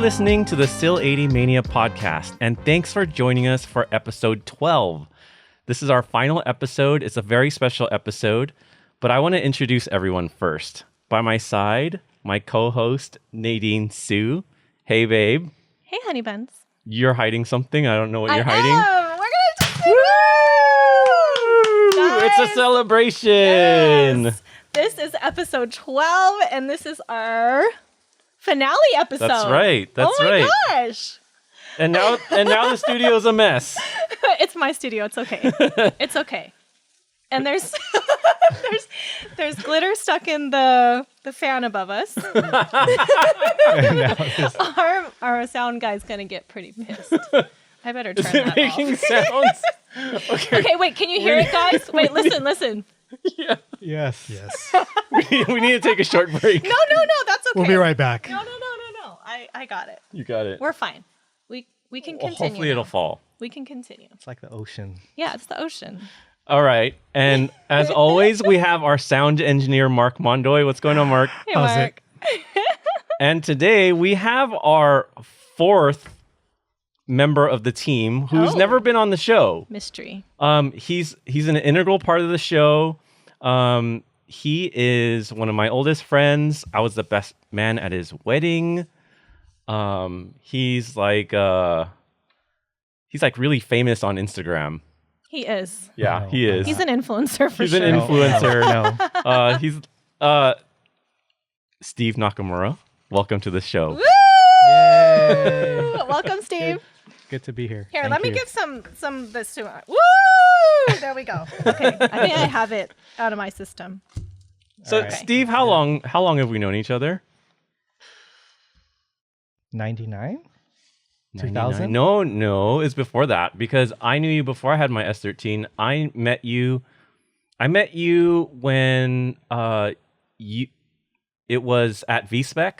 listening to the SileightyMania Podcast, and thanks for joining us for episode 12. This is our final episode. It's a very special episode, but I want to introduce everyone first. By my side, my co-host, Nadine Sue. Hey, babe. Hey, honey buns. You're hiding something? I don't know what you're hiding. We're going to It's a celebration. Yes. This is episode 12, and this is our finale episode. That's right. That's right. Oh my gosh. And now the studio's a mess. It's my studio. It's okay. It's okay. And there's there's glitter stuck in the fan above us. Our sound guy's gonna get pretty pissed. I better turn that making off. sounds? Okay, wait. Can you hear it, guys? Wait, listen. Yeah. Yes. We need to take a short break. No. That's okay. We'll be right back. No. I got it. You got it. We're fine. We can continue. Hopefully it'll fall. We can continue. It's like the ocean. Yeah, it's the ocean. All right. And as always, we have our sound engineer, Mark Mondoy. What's going on, Mark? Hey, How's Mark. And today we have our fourth member of the team who's never been on the show. Mystery. He's an integral part of the show. He is one of my oldest friends. I was the best man at his wedding. He's like really famous on Instagram. He is. Yeah, No. he is. He's an influencer for He's sure. an influencer. No. He's Steve Nakamura. Welcome to the show. Woo! Yay. Welcome, Steve. Good to be here. Here, Thank let me you. give some of this to him. Woo! There we go. Okay, I think I have it out of my system. So, All right. Steve, how long have we known each other? 99? 99? 2000? No, it's before that because I knew you before I had my S13. I met you when it was at VSpec.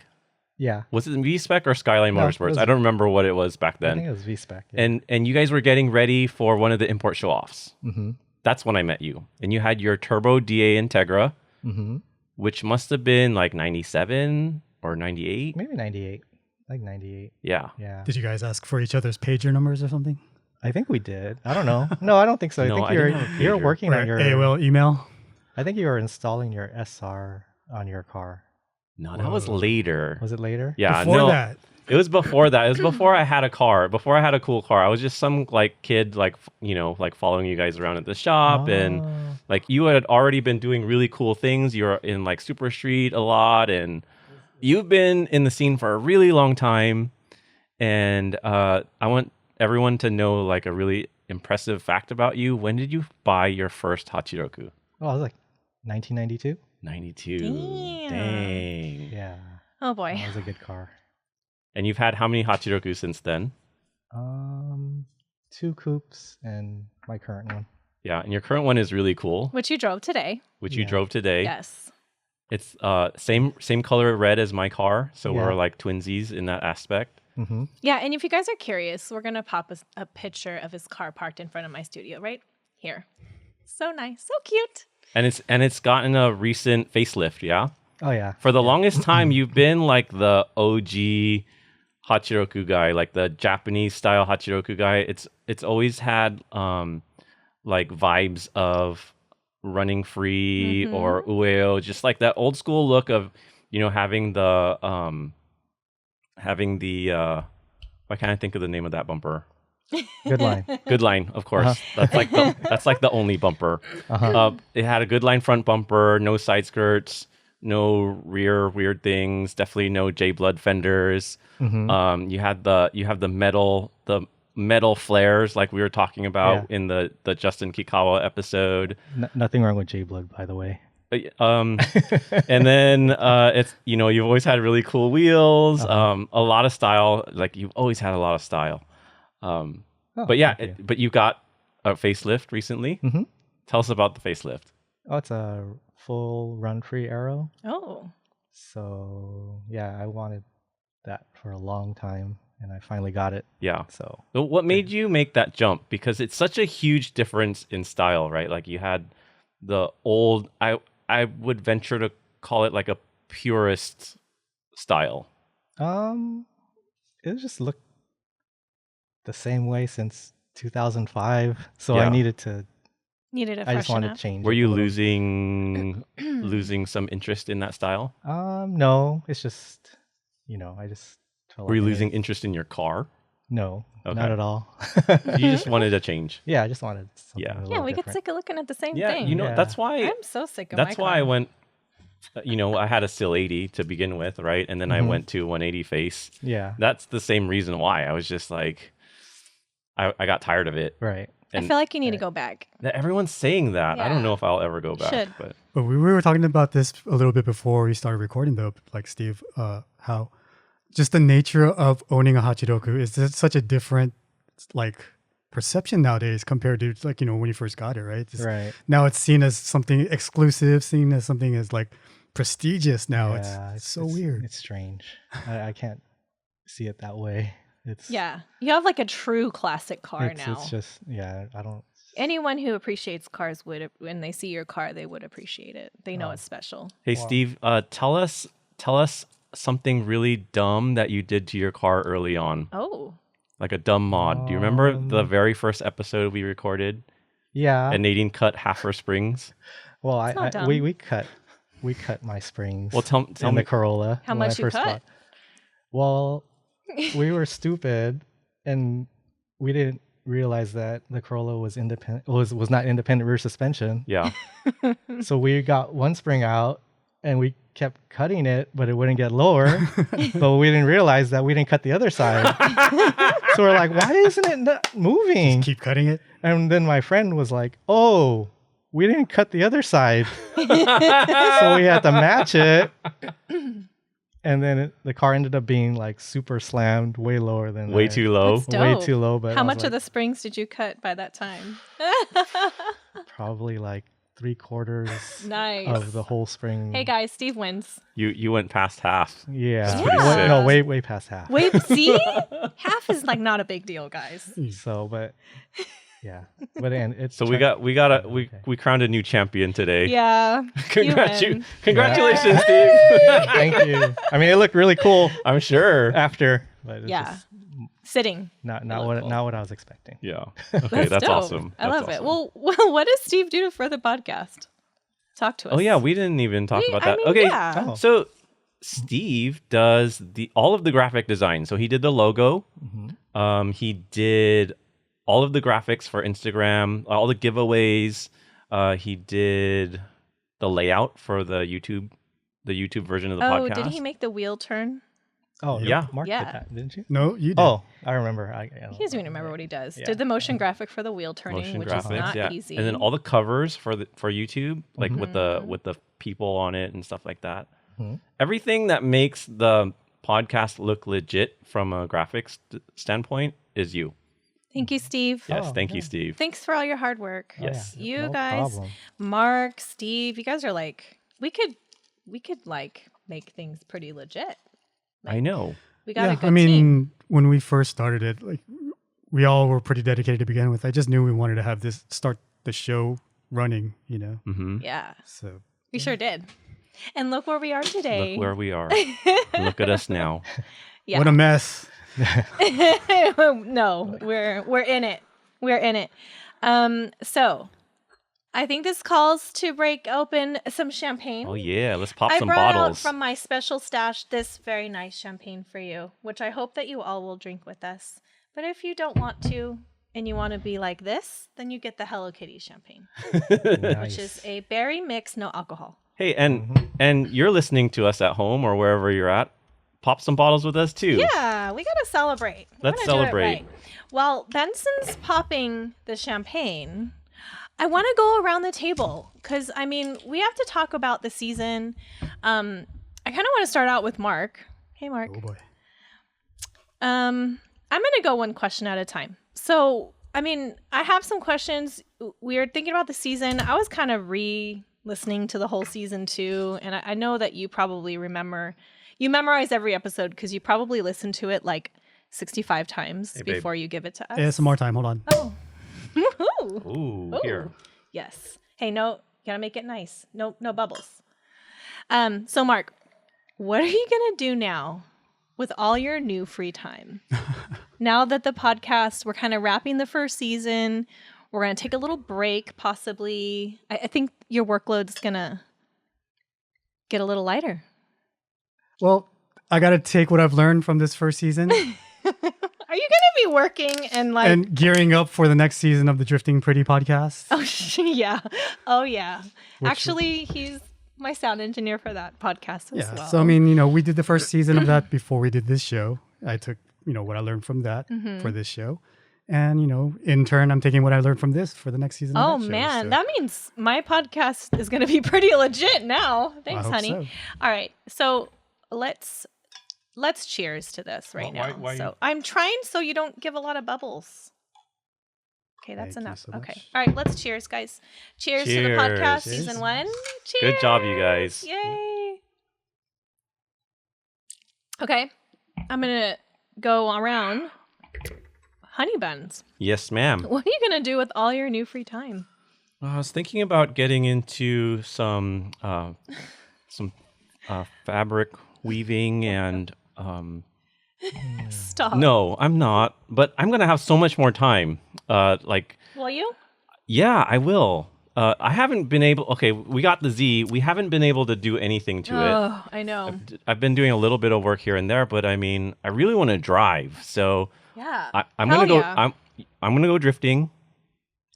Yeah. Was it VSpec or Skyline No, it Motorsports? was- I don't remember what it was back I think then. it was V-Spec. Yeah. And you guys were getting ready for one of the import show-offs. Mm-hmm. That's when I met you. And you had your Turbo DA Integra, Mm-hmm. which must have been like 97 or 98. Maybe 98. Like 98. Yeah. Yeah. Did you guys ask for each other's pager numbers or something? I think we did. I don't know. No, I don't think so. I No, think I didn't have a you're pager. working Or on your AOL email? I think you were installing your SR on your car. No, that was Whoa. later. Was it later? Yeah, Before no. that. It was before that. It was before I had a car. Before I had a cool car. I was just some like kid, like like following you guys around at the shop, and Oh. like you had already been doing really cool things. You're in like Super Street a lot, and you've been in the scene for a really long time. And I want everyone to know like a really impressive fact about you. When did you buy your first Hachiroku? Oh, I was like 1992. 92. Damn. Dang. Yeah. Oh boy. That was a good car. And you've had how many Hachiroku since then? 2 coupes and my current one. Yeah, and your current one is really cool, Which you drove today. which you Yeah. drove today. Yes. It's same color red as my car, so Yeah. we're like twinsies in that aspect. Mm-hmm. Yeah, and if you guys are curious, we're gonna pop a picture of his car parked in front of my studio right here. So nice, so cute. And it's gotten a recent facelift, yeah? Oh yeah. For the longest time you've been like the OG Hachiroku guy, like the Japanese style Hachiroku guy. It's always had like vibes of running free or ueo, just like that old school look of having the why can't I think of the name of that bumper? Good line. Good line, of course. That's like the only bumper. It had a good line front bumper, no side skirts, no rear weird things, definitely no J Blood fenders. You have the metal flares like we were talking about in the Justin Kikawa episode. Nothing wrong with J Blood, by the way. And then it's you've always had really cool wheels, a lot of style. Like you've always had a lot of style. But yeah, thank you. but you got a facelift recently. Mhm. Tell us about the facelift. Oh, it's a full run-free Aero. Oh. So yeah, I wanted that for a long time, and I finally got it. Yeah. So So what made you make that jump? Because it's such a huge difference in style, right? Like you had the old, I would venture to call it like a purist style. it just looked the same way since 2005. So Yeah. I Needed to I just freshen wanted up. to change. Were it a you little. losing some interest in that style? No, it's just, I just felt Were you like I losing needed- interest in your car? No, Okay. not at all. You just wanted a change. Yeah, I just wanted something Yeah. a Yeah, little we get different. sick of looking at the same Yeah, thing. Yeah. that's why. I'm so sick of That's my why I car. went. I had a SileightyMania to begin with, right? And then I Mhm. went to 180 face. Yeah, That's the same reason why. I was just like, I got tired of it. right. I And feel like you need to go back. everyone's saying that. I don't Yeah. know if I'll ever go back. Should. But But we were talking about this a little bit before we started recording, though. Like Steve, how just the nature of owning a Hachiroku is just such a different like perception nowadays compared to like when you first got it, right? Right. Now it's seen as something exclusive, seen as something as like prestigious. Now Yeah, it's so weird. It's strange. I can't see it that way. It's Yeah. You have like a true classic car now. It's just I don't. Anyone who appreciates cars would, when they see your car, they would appreciate it. They know Oh. it's special. hey, Wow. Steve, tell us something really dumb that you did to your car early on, Oh. like a dumb mod. Do you remember the Um, very first episode we recorded? Yeah. And Nadine cut half her springs. Well, not dumb. we cut my springs. Well, tell in me. the Corolla. How when I much you first cut? bought- Well, we were stupid, and we didn't realize that the Corolla was independent. Was not independent rear suspension. Yeah. So we got one spring out, and we kept cutting it, but it wouldn't get lower. But we didn't realize that we didn't cut the other side. So we're like, why isn't it not moving? Keep cutting it. And then my friend was like, "Oh, we didn't cut the other side." So we had to match it. And then the car ended up being like super slammed, way lower than Way too low. That's way dope. too low. But How I was much of like, the springs did you cut by that time? probably like 3/4 Nice. of the whole spring. Hey guys, Steve wins. You went past half. Yeah. That's pretty Way- sick. No, way past half. Wait, see? Half is like not a big deal, guys. So, but yeah, but and it's So we crowned a new champion today. Yeah. You win. Congratulations, Yeah. Steve. Thank you. I mean, it looked really cool I'm sure. after, but it's Yeah. just Sitting. not looked what cool. not what I was expecting. Yeah. Okay, that's dope. awesome. I That's love it. awesome. Well, what does Steve do for the podcast? Talk to us. Oh yeah, we didn't even talk about I that. mean, Okay. yeah. Oh. So Steve does all of the graphic design. So he did the logo. Mm-hmm. He did all of the graphics for Instagram, all the giveaways. He did the layout for the YouTube version of the Oh, podcast. did he make the wheel turn? Oh Yeah. Mark Yeah. did that, didn't you? No, you did. Oh, I remember. He doesn't even remember what he does. Yeah. Did the motion graphic for the wheel turning, Motion which graphics, is not yeah. easy. And then all the covers for YouTube, like Mhm. with the people on it and stuff like that. Mhm. Everything that makes the podcast look legit from a graphics standpoint is you. Thank you, Steve. Yes, Oh, thank you, yeah. Steve. Thanks for all your hard work. Oh, yeah. Yes. You No guys, problem. Mark, Steve, you guys are like, we could like make things pretty legit. I know. We got a good I mean, team. when we first started it, like we all were pretty dedicated to begin with. I just knew we wanted to have start the show running, Hmm. Yeah, So we sure did. And look where we are today. Look where we are. Look at us now. Yeah. what a mess. No, we're in it. We're in it. So I think this calls to break open some champagne. Oh yeah, let's pop I some brought bottles. out from my special stash this very nice champagne for you, which I hope that you all will drink with us. But if you don't want to and you want to be like this, then you get the Hello Kitty champagne, which is a berry mix, no alcohol. Hey, and you're listening to us at home or wherever you're at. Pop some bottles with us too. Yeah, we got to celebrate. Let's We're gonna do it celebrate. right. While Benson's popping the champagne, I want to go around the table because, I mean, we have to talk about the season. I kind of want to start out with Mark. Hey, Mark. Oh boy. I'm going to go one question at a time. So, I mean, I have some questions. We were thinking about the season. I was kind of re-listening to the whole season too, and I know that you probably remember. You memorize every episode because you probably listen to it like 65 times babe. before you give it to us. ASMR time. Hold on. Oh. Woohoo. Ooh, here. Yes. Hey, no, gotta make it nice. No bubbles. So Mark, what are you gonna do now with all your new free time? Now that the podcast, we're kind of wrapping the first season. We're going to take a little break, possibly. I think your workload's going to get a little lighter. Well, I got to take what I've learned from this first season. Are you going to be working and gearing up for the next season of the Drifting Pretty podcast? Oh, yeah. Oh, yeah. Actually, he's my sound engineer for that podcast as well. So, I mean, we did the first season of that before we did this show. I took, what I learned from that for this show. And, in turn, I'm taking what I learned from this for the next season of that show. Man, that means my podcast is going to be pretty legit now. Thanks, honey. So. All right. So let's cheers to this now. Why I'm trying so you don't give a lot of bubbles. Okay, that's Thank you enough. so Okay. much. All right, let's cheers, guys. Cheers to the podcast, Cheers. season 1. Cheers. Good job, you guys. Yay. Okay. I'm going to go around. Honey buns. Yes, ma'am. What are you going to do with all your new free time? I was thinking about getting into some fabric weaving and Stop. no, I'm not. But I'm gonna have so much more time. Will you? Yeah, I will. I haven't been able. Okay, we got the Z. We haven't been able to do anything to it. Oh, I know. I've been doing a little bit of work here and there, but I mean, I really want to drive. So Yeah. I'm Hell gonna go. yeah. I'm gonna go drifting.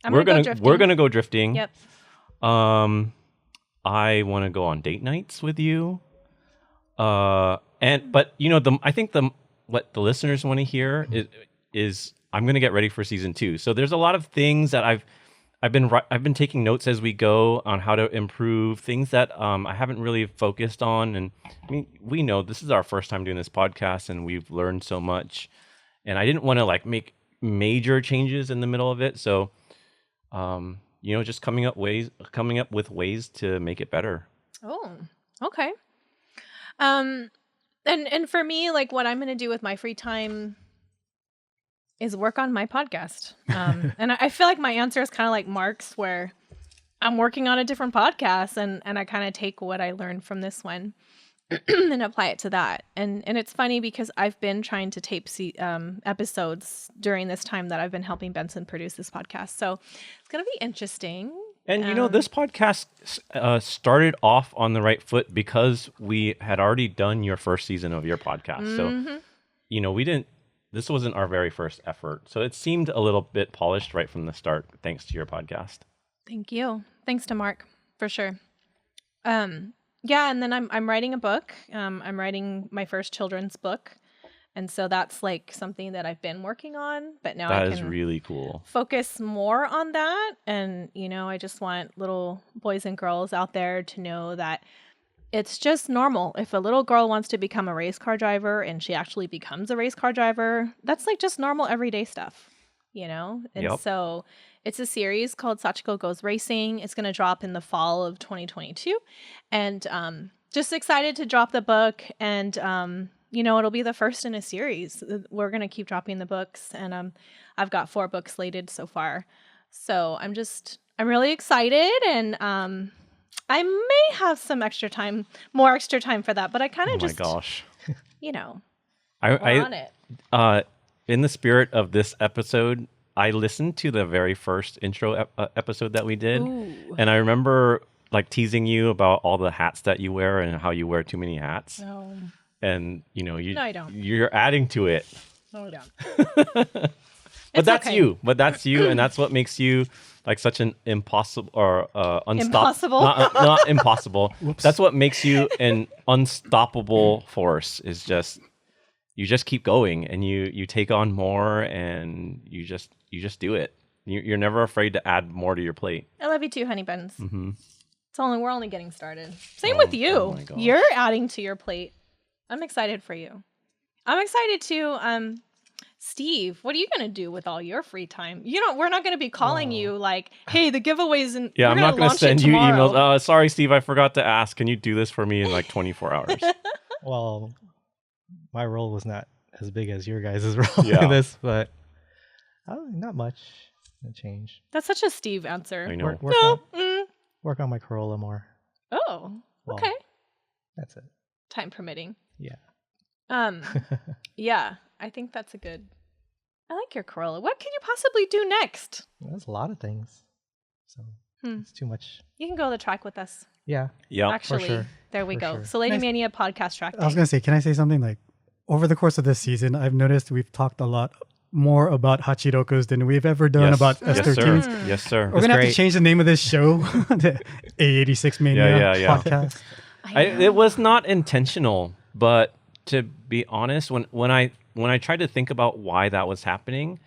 We're gonna We're gonna go drifting. Yep. I want to go on date nights with you. But I think what the listeners want to hear is I'm going to get ready for season 2. So there's a lot of things that I've been taking notes as we go on how to improve things that I haven't really focused on. And I mean, we know this is our first time doing this podcast, and we've learned so much. And I didn't want to make major changes in the middle of it. So, just coming up with ways to make it better. Oh, okay. And for me, what I'm going to do with my free time is work on my podcast. And I feel like my answer is kind of like Mark's, where I'm working on a different podcast and I kind of take what I learned from this one and apply it to that. And it's funny because I've been trying to tape episodes during this time that I've been helping Benson produce this podcast. So it's going to be interesting. And this podcast started off on the right foot because we had already done your first season of your podcast. So, this wasn't our very first effort. So it seemed a little bit polished right from the start, thanks to your podcast. Thank you. Thanks to Mark, for sure. Yeah, and then I'm writing a book. I'm writing my first children's book. And so that's something that I've been working on, but now I can is really cool. Focus more on that. And, I just want little boys and girls out there to know that it's just normal. If a little girl wants to become a race car driver and she actually becomes a race car driver, that's just normal everyday stuff, And Yep. so it's a series called Sachiko Goes Racing. It's going to drop in the fall of 2022. And just excited to drop the book. And, it'll be the first in a series. We're going to keep dropping the books. And I've got 4 books slated so far. So I'm really excited. And I may have some more extra time for that. But I kind of Oh my gosh. we're I on it. In the spirit of this episode, I listened to the very first intro episode that we did. Ooh. And I remember teasing you about all the hats that you wear and how you wear too many hats. No. And No, I don't. You're adding to it. No, I don't. But that's okay. you. But that's you, and that's what makes you such an impossible or Impossible? not impossible. That's what makes you an unstoppable force. Is just you just keep going, and you take on more, and you just do it. You're never afraid to add more to your plate. I love you too, honey buns. Mm-hmm. We're only getting started. Same with you. Oh my gosh. You're adding to your plate. I'm excited for you. I'm excited too. Steve, what are you going to do with all your free time? We're not going to be calling you hey, the giveaways and Yeah, I'm not going to send you emails. Sorry, Steve, I forgot to ask. Can you do this for me in 24 hours? Well, my role was not as big as your guys' role Yeah. in this, but not much to change. That's such a Steve answer. I know. Work on my Corolla more. Oh, Well, okay. That's it. Time permitting. Yeah. Yeah, I think that's a good. I like your Corolla. What can you possibly do next? There's a lot of things. So it's too much. You can go to the track with us. Yeah. Yeah. Actually, sure. there we For go. sure. SileightyMania Podcast track I was day. gonna say, can I say something? Like, over the course of this season, I've noticed we've talked a lot more about Hachirokus than we've ever done about Yes, S13s. sir. Yes, sir. We're gonna have to great. change the name of this show, the A86 Mania Yeah. Podcast. It was not intentional, but to be honest, when I tried to think about why that was happening,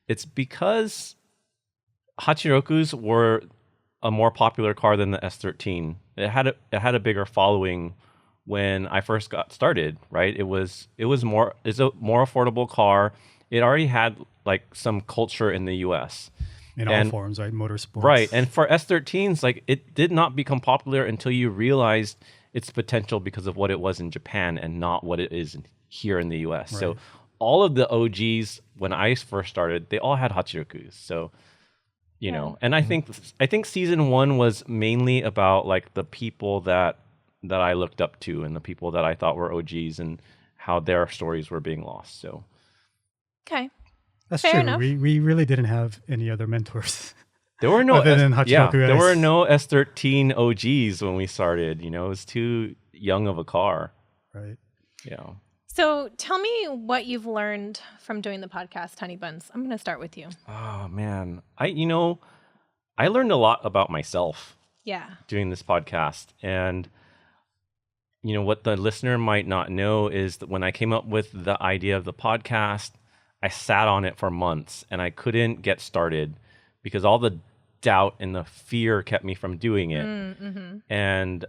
it's because Hachirokus were a more popular car than the S13. It had a bigger following when I first got started, right? It's a more affordable car. It already had like some culture in the US. In all forms, right? Motorsports. Right. And for S13s, like it did not become popular until you realized its potential because of what it was in Japan and not what it is here in the US. Right. So all of the OGs when I first started, they all had Hachirokus. So, you know, and I think season 1 was mainly about like the people that I looked up to and the people that I thought were OGs and how their stories were being lost. So Okay. That's Fair true. enough. We really didn't have any other mentors. there were no Other than Hachiroku there guys. were no S13 OGs when we started. You know, it was too young of a car. Right. Yeah. So tell me what you've learned from doing the podcast, Honey Buns. I'm going to start with you. Oh man, I learned a lot about myself Yeah. doing this podcast. And you know what the listener might not know is that when I came up with the idea of the podcast, I sat on it for months and I couldn't get started because all the doubt and the fear kept me from doing it. Mm-hmm. And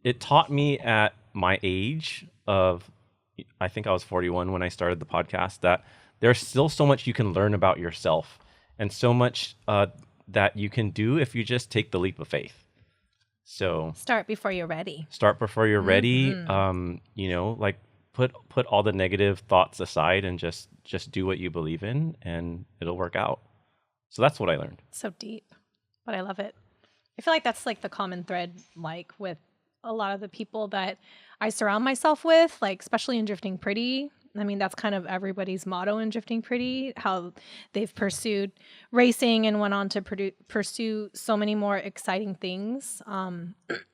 it taught me at my age of, I think I was 41 when I started the podcast, that there's still so much you can learn about yourself and so much that you can do if you just take the leap of faith. So Start before you're ready. start before you're ready. You know, like put all the negative thoughts aside and just do what you believe in and it'll work out. So that's what I learned. So deep, but I love it. I feel like that's like the common thread, like with a lot of the people that I surround myself with, like especially in Drifting Pretty. I mean, that's kind of everybody's motto in Drifting Pretty, how they've pursued racing and went on to pursue so many more exciting things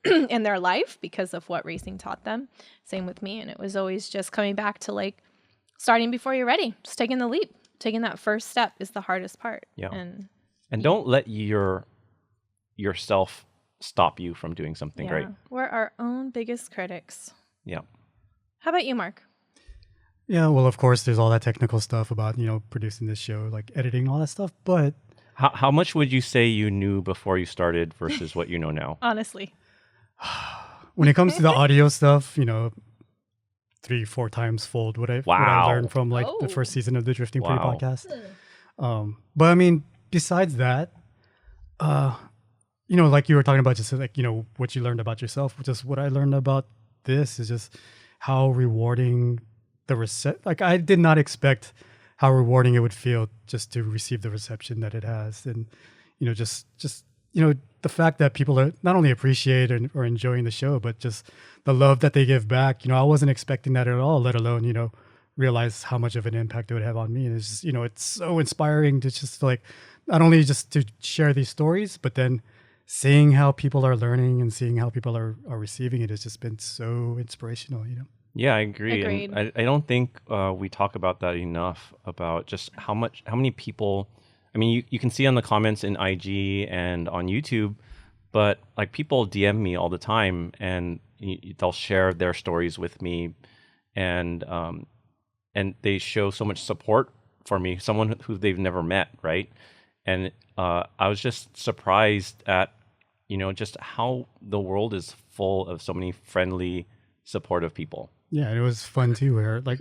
in their life because of what racing taught them. Same with me. And it was always just coming back to like starting before you're ready, just taking the leap. Taking that first step is the hardest part. Yeah. And don't let yourself stop you from doing something great. We're our own biggest critics. Yeah. How about you, Mark? Yeah, well, of course, there's all that technical stuff about, producing this show, like editing, all that stuff. But How much would you say you knew before you started versus what you know now? Honestly. when it comes to the audio stuff, 3-4 times fold what I learned from like the first season of the Drifting Pretty podcast. But I mean, besides that, like you were talking about, just like, what you learned about yourself, just what I learned about this is just how rewarding like I did not expect how rewarding it would feel just to receive the reception that it has. And, just the fact that people are not only appreciate or enjoying the show, but just the love that they give back. I wasn't expecting that at all, let alone, realize how much of an impact it would have on me. And it's just, it's so inspiring to just like, not only just to share these stories, but then seeing how people are learning and seeing how people are receiving it has just been so inspirational, Yeah, I agree. Agreed. And I don't think we talk about that enough, about just how many people, I mean, you can see on the comments in IG and on YouTube, but like people DM me all the time and they'll share their stories with me and they show so much support for me, someone who they've never met, right? And I was just surprised at, just how the world is full of so many friendly, supportive people. Yeah, and it was fun too, where like,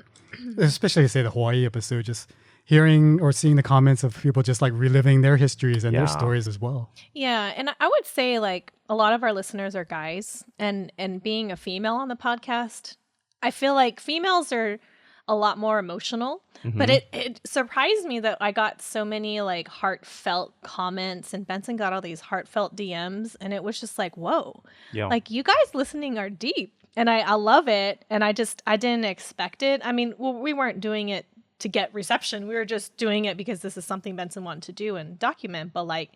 especially say the Hawaii episode, just hearing or seeing the comments of people just like reliving their histories and their stories as well. Yeah, and I would say like a lot of our listeners are guys, and being a female on the podcast, I feel like females are a lot more emotional, but it surprised me that I got so many like heartfelt comments, and Benson got all these heartfelt DMs, and it was just like, whoa, like you guys listening are deep. I love it. And I didn't expect it. I mean, we weren't doing it to get reception. We were just doing it because this is something Benson wanted to do and document. But like,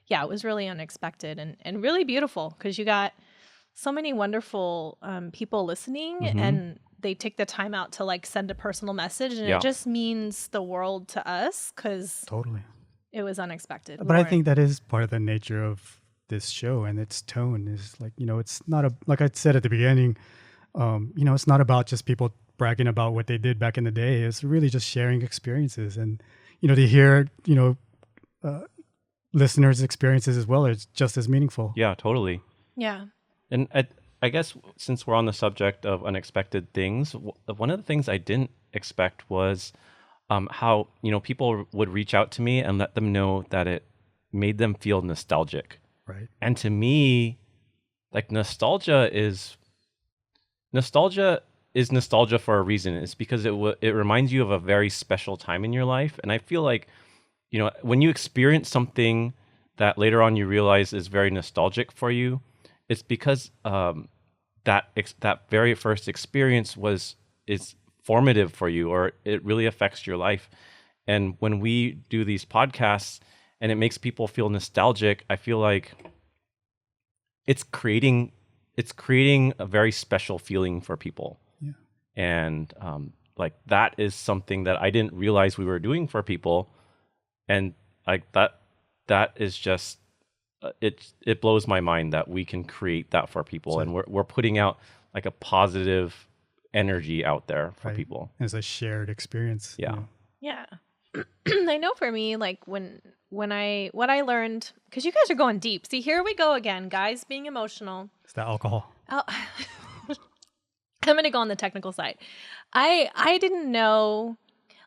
yeah, it was really unexpected and really beautiful because you got so many wonderful people listening and they take the time out to like send a personal message. And it just means the world to us because Totally. it was unexpected. But I think that is part of the nature of this show and its tone is like, it's not like I said at the beginning, it's not about just people bragging about what they did back in the day. It's really just sharing experiences and, to hear, listeners' experiences as well is just as meaningful. Yeah, totally. Yeah. And I guess since we're on the subject of unexpected things, one of the things I didn't expect was how, people would reach out to me and let them know that it made them feel nostalgic. Right. And to me, like nostalgia is nostalgia for a reason. It's because it reminds you of a very special time in your life. And I feel like, when you experience something that later on you realize is very nostalgic for you, it's because that very first experience is formative for you, or it really affects your life. And when we do these podcasts and it makes people feel nostalgic, I feel like it's creating a very special feeling for people. Yeah. And like that is something that I didn't realize we were doing for people. And like that is just it blows my mind that we can create that for people, and we're putting out like a positive energy out there for people. It's a shared experience. Yeah. Yeah. I know for me, like what I learned, because you guys are going deep. See, here we go again, guys being emotional. It's the alcohol. Oh, I'm going to go on the technical side. I didn't know,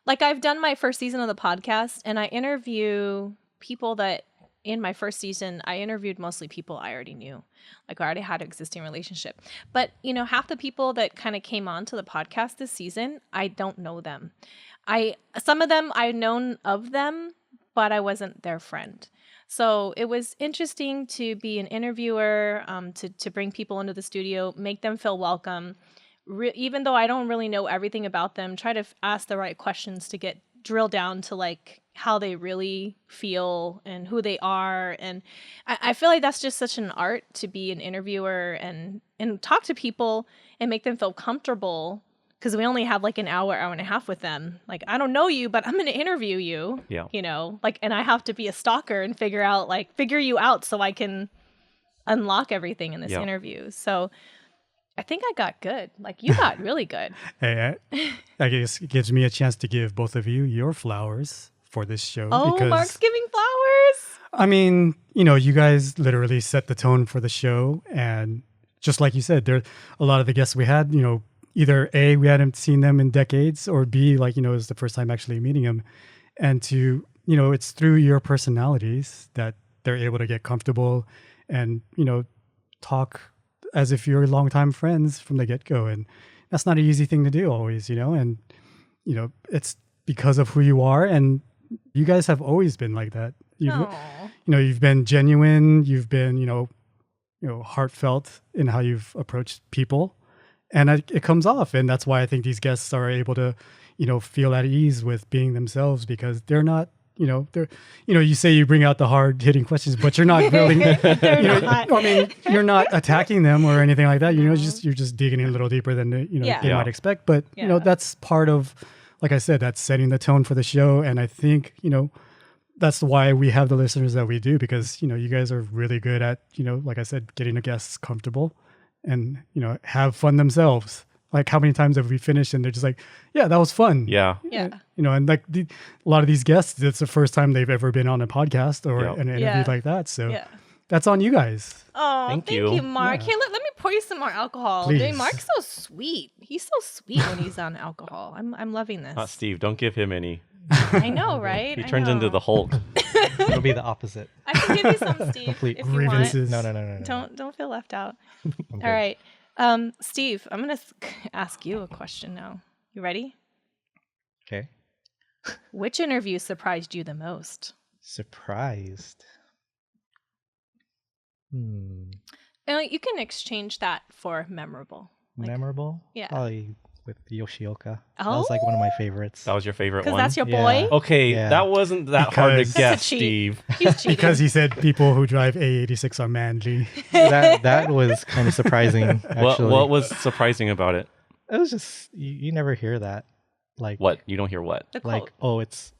like I've done my first season of the podcast and I interview people that in my first season, I interviewed mostly people I already knew, like I already had an existing relationship. But, half the people that kind of came on to the podcast this season, I don't know them. Some of them I've known of them, but I wasn't their friend. So it was interesting to be an interviewer, to bring people into the studio, make them feel welcome. Even though I don't really know everything about them, try to ask the right questions to drill down to like how they really feel and who they are. And I feel like that's just such an art to be an interviewer and talk to people and make them feel comfortable, because we only have like an hour and a half with them. Like, I don't know you, but I'm going to interview you, and I have to be a stalker and figure you out so I can unlock everything in this interview. So I think I got good. Like, you got really good. Hey, I guess it gives me a chance to give both of you your flowers for this show. Oh, because, Mark's giving flowers. I mean, you guys literally set the tone for the show. And just like you said, there a lot of the guests we had, either A, we hadn't seen them in decades, or B, like, it was the first time actually meeting them. And it's through your personalities that they're able to get comfortable and, talk as if you're longtime friends from the get-go. And that's not an easy thing to do always, and, it's because of who you are. And you guys have always been like that. You've been genuine. You've been, heartfelt in how you've approached people. And it comes off. And that's why I think these guests are able to, feel at ease with being themselves, because they're not, you say you bring out the hard hitting questions, but you're not really, you're not attacking them or anything like that. You're just digging in a little deeper than, they might expect. But, that's part of, like I said, that's setting the tone for the show. And I think, that's why we have the listeners that we do, because, you guys are really good at, like I said, getting the guests comfortable and, have fun themselves. Like, how many times have we finished and they're just like, yeah, that was fun. Yeah. Yeah. And like a lot of these guests, it's the first time they've ever been on a podcast or an interview like that. So that's on you guys. Oh, thank you, Mark. Yeah. Hey, let me pour you some more alcohol. Please. Dude, Mark's so sweet. He's so sweet when he's on alcohol. I'm loving this. Steve, don't give him any. I know, right? He turns into the Hulk. It'll be the opposite. I can give you some, Steve, Complete if you grievances. want. No. Don't feel left out. All right. Steve, I'm going to ask you a question now. You ready? Okay. Which interview surprised you the most? Surprised. You can exchange that for memorable. memorable. Yeah. Probably with Yoshioka. That Oh, was like one of my favorites. That was your favorite because one? that's your Yeah. boy. Okay, Yeah. that wasn't that hard to Because- guess, That's a cheat. Steve. He's cheating. Because he said people who drive A86 are manly. that was kind of surprising. Actually, What was surprising about it? it was just you never hear that. Like What? You don't hear what? the quote. Like it's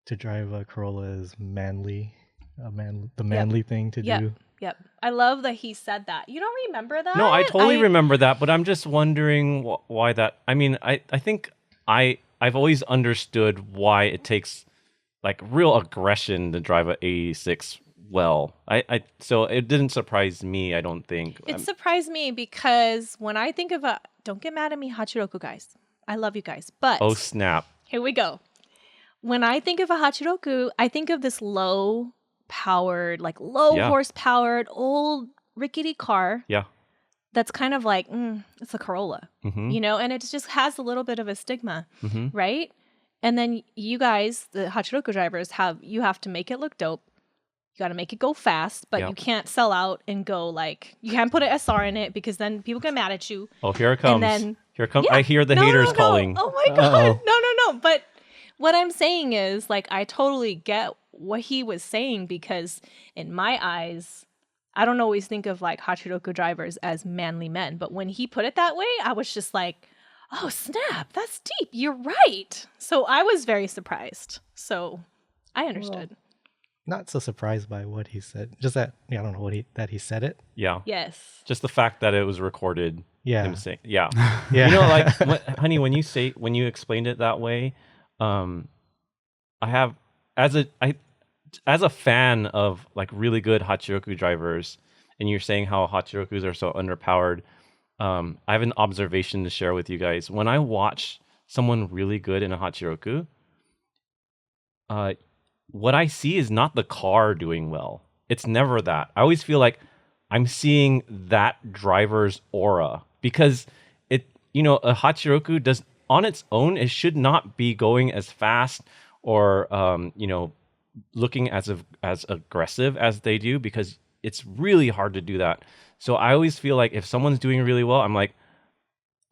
to drive a Corolla is manly, the manly thing to do. Yep. I love that he said that. You don't remember that? No, I totally remember that, but I'm just wondering why that. I mean, I think I've always understood why it takes like real aggression to drive a 86 well. So it didn't surprise me, I don't think. It surprised me because when I think of don't get mad at me, Hachiroku guys. I love you guys. But Oh snap. here we go. When I think of a Hachiroku, I think of this low Yeah. horsepowered old rickety car Yeah. that's kind of like it's a Corolla, Mm-hmm. you know, and it just has a little bit of a stigma, Mm-hmm. right? And then you guys, the Hachiroku drivers, you have to make it look dope. You got to make it go fast, but Yep. you can't sell out and go like you can't put an SR in it because then people get mad at you. Oh, here it comes. then- Here it comes. Yeah. I hear the No, haters no, no. calling. Oh my god, no. But what I'm saying is, like, I totally get what he was saying because in my eyes, I don't always think of like Hachiroku drivers as manly men, but when he put it that way, I was just like, oh snap, that's deep. You're right. So I was very surprised. So I understood. Not so surprised by what he said. Just that I don't know that he said it. Yeah. Yes. Just the fact that it was recorded. Yeah. Him saying, yeah. Yeah. You know, like, honey, when you explained it that way, I have as a fan of like really good Hachiroku drivers, and you're saying how Hachirokus are so underpowered. I have an observation to share with you guys. When I watch someone really good in a Hachiroku, what I see is not the car doing well. It's never that. I always feel like I'm seeing that driver's aura because a Hachiroku does on its own, it should not be going as fast or looking as aggressive as they do because it's really hard to do that. So I always feel like if someone's doing really well, I'm like,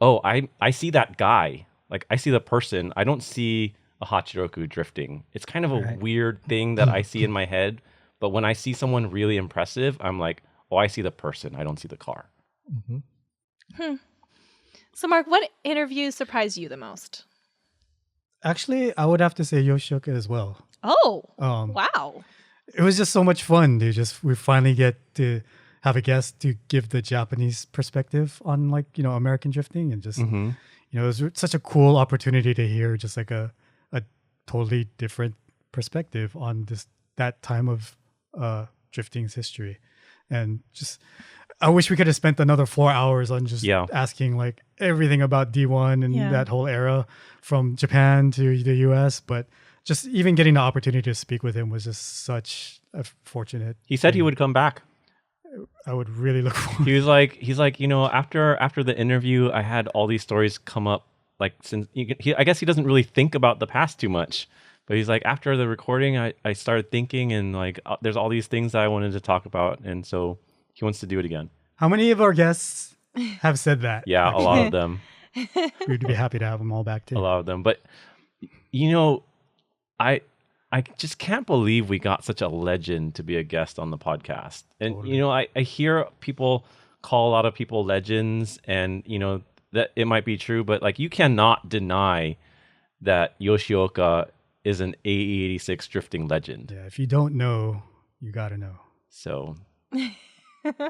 oh, I see that guy. Like I see the person. I don't see a Hachiroku drifting. It's kind of a weird thing that I see in my head. But when I see someone really impressive, I'm like, oh, I see the person. I don't see the car. Mm-hmm. So Mark, what interview surprised you the most? Actually, I would have to say Yoshioka as well. Oh, Um, wow. It was just so much fun. We finally get to have a guest to give the Japanese perspective on American drifting and just Mm-hmm. it was such a cool opportunity to hear just like a totally different perspective on that time of drifting's history. And just I wish we could have spent another 4 hours on just asking like everything about D1 and that whole era from Japan to the US, but just even getting the opportunity to speak with him was just such a fortunate. He said he would come back. I would really look forward. He's like, after the interview, I had all these stories come up. Like since I guess he doesn't really think about the past too much, but he's like, after the recording, I started thinking and like, there's all these things that I wanted to talk about, and so he wants to do it again. How many of our guests have said that? Yeah, a lot of them. We'd be happy to have them all back too. A lot of them, but I just can't believe we got such a legend to be a guest on the podcast. And Totally. I hear people call a lot of people legends, and that it might be true, but like you cannot deny that Yoshioka is an AE86 drifting legend. Yeah, if you don't know, you got to know. So Okay.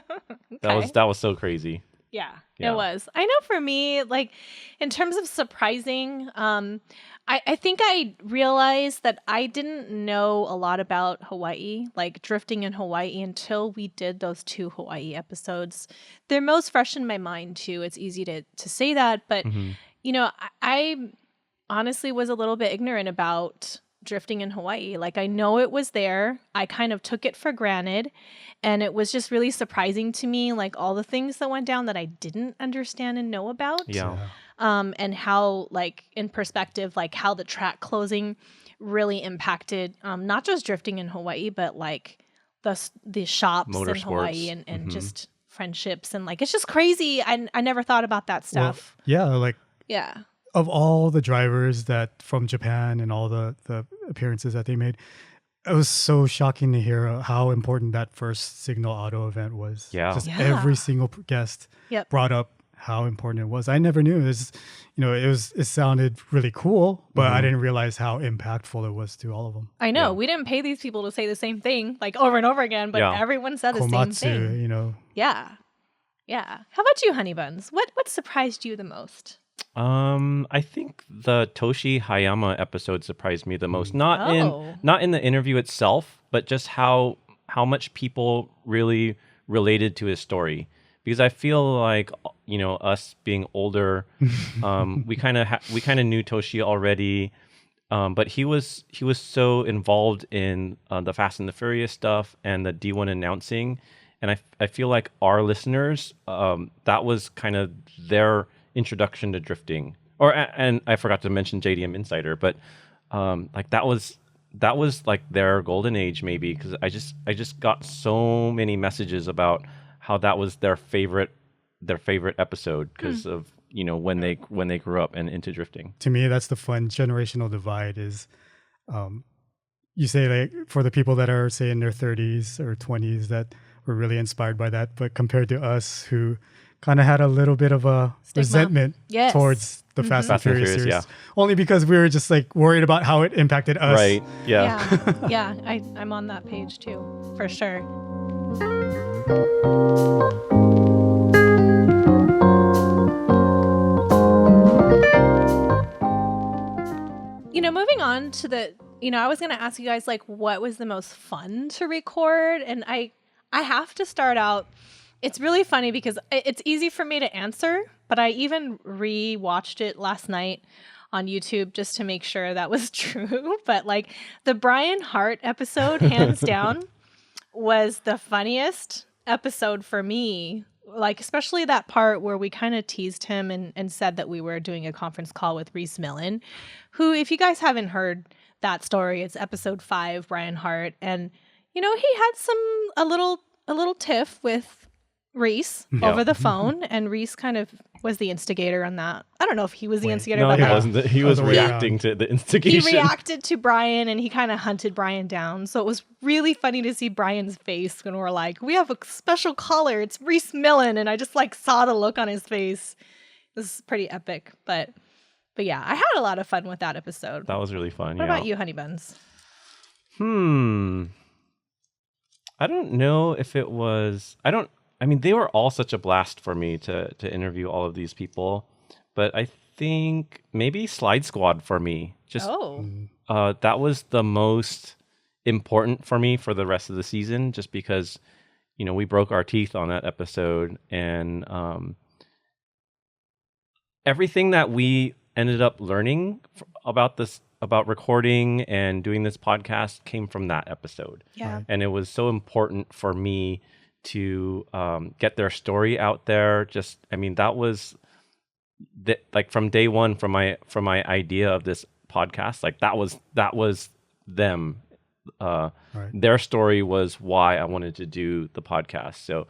that was so crazy. Yeah, Yeah. it was. I know for me, like in terms of surprising, I think I realized that I didn't know a lot about Hawaii, like drifting in Hawaii, until we did those 2 Hawaii episodes. They're most fresh in my mind too. It's easy to say that, but Mhm. I honestly was a little bit ignorant about drifting in Hawaii. Like I know it was there. I kind of took it for granted, and it was just really surprising to me, like all the things that went down that I didn't understand and know about. Yeah. And how, like in perspective, like how the track closing really impacted not just drifting in Hawaii, but like the shops in Motorsports. Hawaii and Mhm. just friendships and like it's just crazy. I never thought about that stuff. Well, yeah, like Yeah. of all the drivers that from Japan and all the appearances that they made, it was so shocking to hear how important that first Signal Auto event was. Yeah. Just Yeah. every single guest Yep. brought up how important it was. I never knew. It sounded really cool, but I didn't realize how impactful it was to all of them. I know. Yeah. We didn't pay these people to say the same thing like over and over again, but Yeah. everyone said the same Komatsu, thing. Yeah. Yeah. How about you, Honey Buns? What surprised you the most? I think the Toshi Hayama episode surprised me the most. Not in the interview itself, but just how much people really related to his story. Because I feel like us being older, we kind of knew Toshi already, but he was so involved in the Fast and the Furious stuff and the D1 announcing, and I feel like our listeners, that was kind of their introduction to drifting. And I forgot to mention JDM Insider, but like that was like their golden age maybe, because I just got so many messages about how that was their favorite episode because of when they grew up and into drifting. To me, that's the fun generational divide is you say like for the people that are say in their 30s or 20s that were really inspired by that, but compared to us who kind of had a little bit of a resentment towards the Fast and Furious series, yeah. only because we were just like worried about how it impacted us. Right. Yeah. Yeah. I'm on that page too, for sure. Moving on to the, I was going to ask you guys like what was the most fun to record, and I have to start out. It's really funny because it's easy for me to answer, but I even re-watched it last night on YouTube just to make sure that was true. But like the Brian Hart episode, hands down, was the funniest episode for me. Like especially that part where we kind of teased him and said that we were doing a conference call with Reese Millen, who, if you guys haven't heard that story, it's episode 5, Brian Hart, and he had a little tiff with Reese over the phone, and Reese kind of was the instigator on that. I don't know if he was the instigator. No, but he wasn't. He was reacting to the instigation. He reacted to Brian, and he kind of hunted Brian down. So it was really funny to see Brian's face when we're like, we have a special caller. It's Reese Millen. And I just like saw the look on his face. This is pretty epic. But yeah, I had a lot of fun with that episode. That was really fun. What about you, Honey Buns? I don't know if it was... I mean, they were all such a blast for me to interview all of these people, but I think maybe Slide Squad for me. That was the most important for me for the rest of the season, just because, we broke our teeth on that episode, and everything that we ended up learning about recording and doing this podcast came from that episode. Yeah. And it was so important for me to get their story out there. That was like from day one, from my idea of this podcast, like that was them. Right. Their story was why I wanted to do the podcast. So,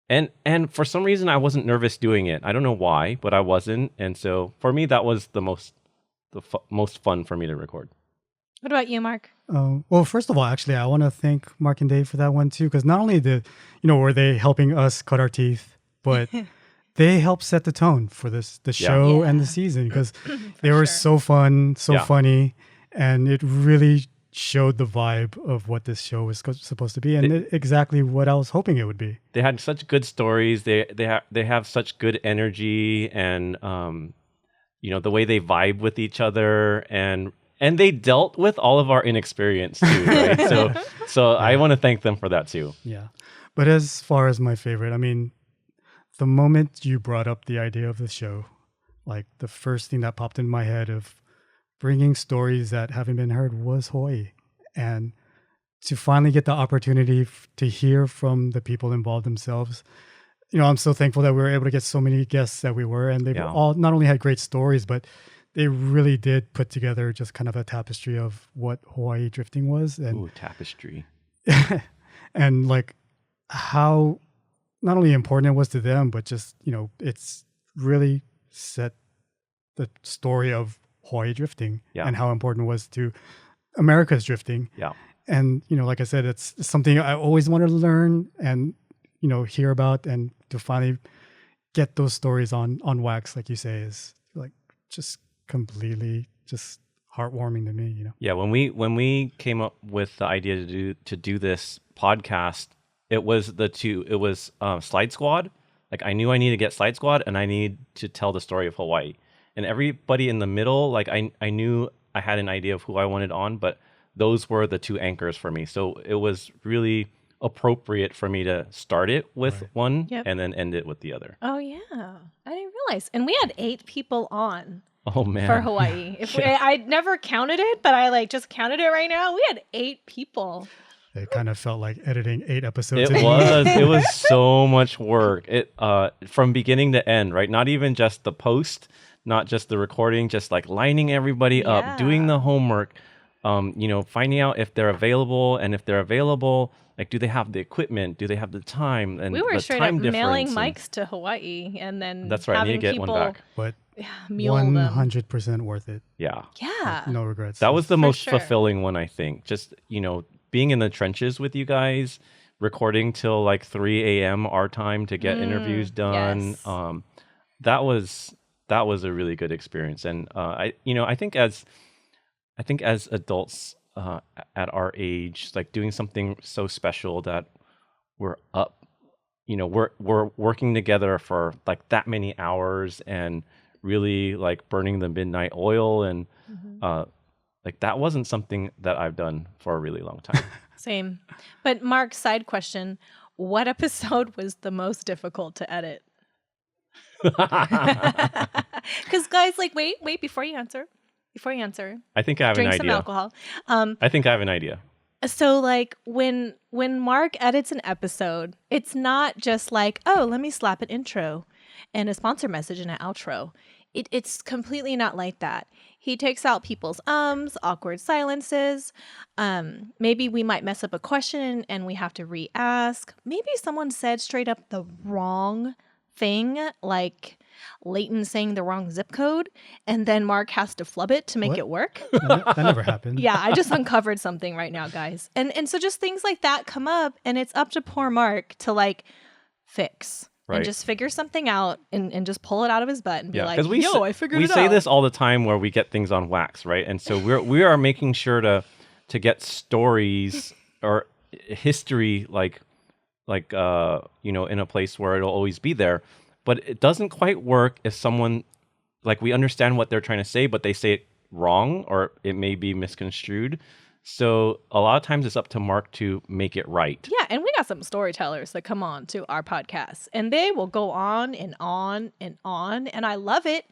and for some reason I wasn't nervous doing it. I don't know why, but I wasn't. And so for me, that was the most fun for me to record. What about you, Mark? Well, first of all, actually, I want to thank Mark and Dave for that one too, because not only were they helping us cut our teeth, but they helped set the tone for the show and the season, because they were so fun, so funny, and it really showed the vibe of what this show was supposed to be, and exactly what I was hoping it would be. They had such good stories. They have such good energy, and the way they vibe with each other, and they dealt with all of our inexperience too, right? So I want to thank them for that too. Yeah. But as far as my favorite, I mean, the moment you brought up the idea of the show, like the first thing that popped in my head of bringing stories that haven't been heard was Hawaii. And to finally get the opportunity to hear from the people involved themselves, I'm so thankful that we were able to get so many guests that we were, and they've all not only had great stories, but they really did put together just kind of a tapestry of what Hawaii drifting was. And Ooh, tapestry. and like how not only important it was to them, but just, it's really set the story of Hawaii drifting and how important it was to America's drifting. Yeah. And, like I said, it's something I always wanted to learn and, hear about, and to finally get those stories on wax, like you say, is like just completely just heartwarming to me, Yeah, when we came up with the idea to do this podcast, it was Slide Squad. Like, I knew I needed to get Slide Squad, and I need to tell the story of Hawaii. And everybody in the middle, like I knew I had an idea of who I wanted on, but those were the two anchors for me. So it was really appropriate for me to start it with one and then end it with the other. Oh yeah, I didn't realize. And we had 8 people on. Oh man, for Hawaii. I never counted it, but I just counted it right now. We had 8 people. It kind of felt like editing 8 episodes. It was so much work. It from beginning to end, right? Not even just the post, not just the recording, just like lining everybody up, doing the homework, finding out if they're available, and if they're available, like, do they have the equipment? Do they have the time? And we were the straight time up mailing difference mics to Hawaii, and then that's right. I need to get one back. But mule them. 100% worth it. Yeah. No regrets. That was the most sure. fulfilling one, I think. Just, being in the trenches with you guys, recording till like 3 a.m. our time to get interviews done. Yes. That was a really good experience. And I think as adults at our age, like, doing something so special that we're up, we're working together for like that many hours and really like burning the midnight oil, and like, that wasn't something that I've done for a really long time. Same. But Mark, side question, what episode was the most difficult to edit? Because guys, like, wait, before you answer. I think I have Drink an idea. some alcohol. I think I have an idea. So like when Mark edits an episode, it's not just like, oh, let me slap an intro and a sponsor message and an outro. It's completely not like that. He takes out people's awkward silences. Maybe we might mess up a question and we have to re-ask. Maybe someone said straight up the wrong thing, like Leighton saying the wrong zip code, and then Mark has to flub it to make it work. That never happened. Yeah, I just uncovered something right now, guys. And so just things like that come up, and it's up to poor Mark to like fix. Right. And just figure something out and just pull it out of his butt and be like, I figured it out. We say this all the time where we get things on wax, right? And so we are making sure to get stories or history like in a place where it'll always be there. But it doesn't quite work if someone, like, we understand what they're trying to say, but they say it wrong, or it may be misconstrued. So a lot of times it's up to Mark to make it right. Yeah, and we got some storytellers that come on to our podcast, and they will go on and on and on, and I love it.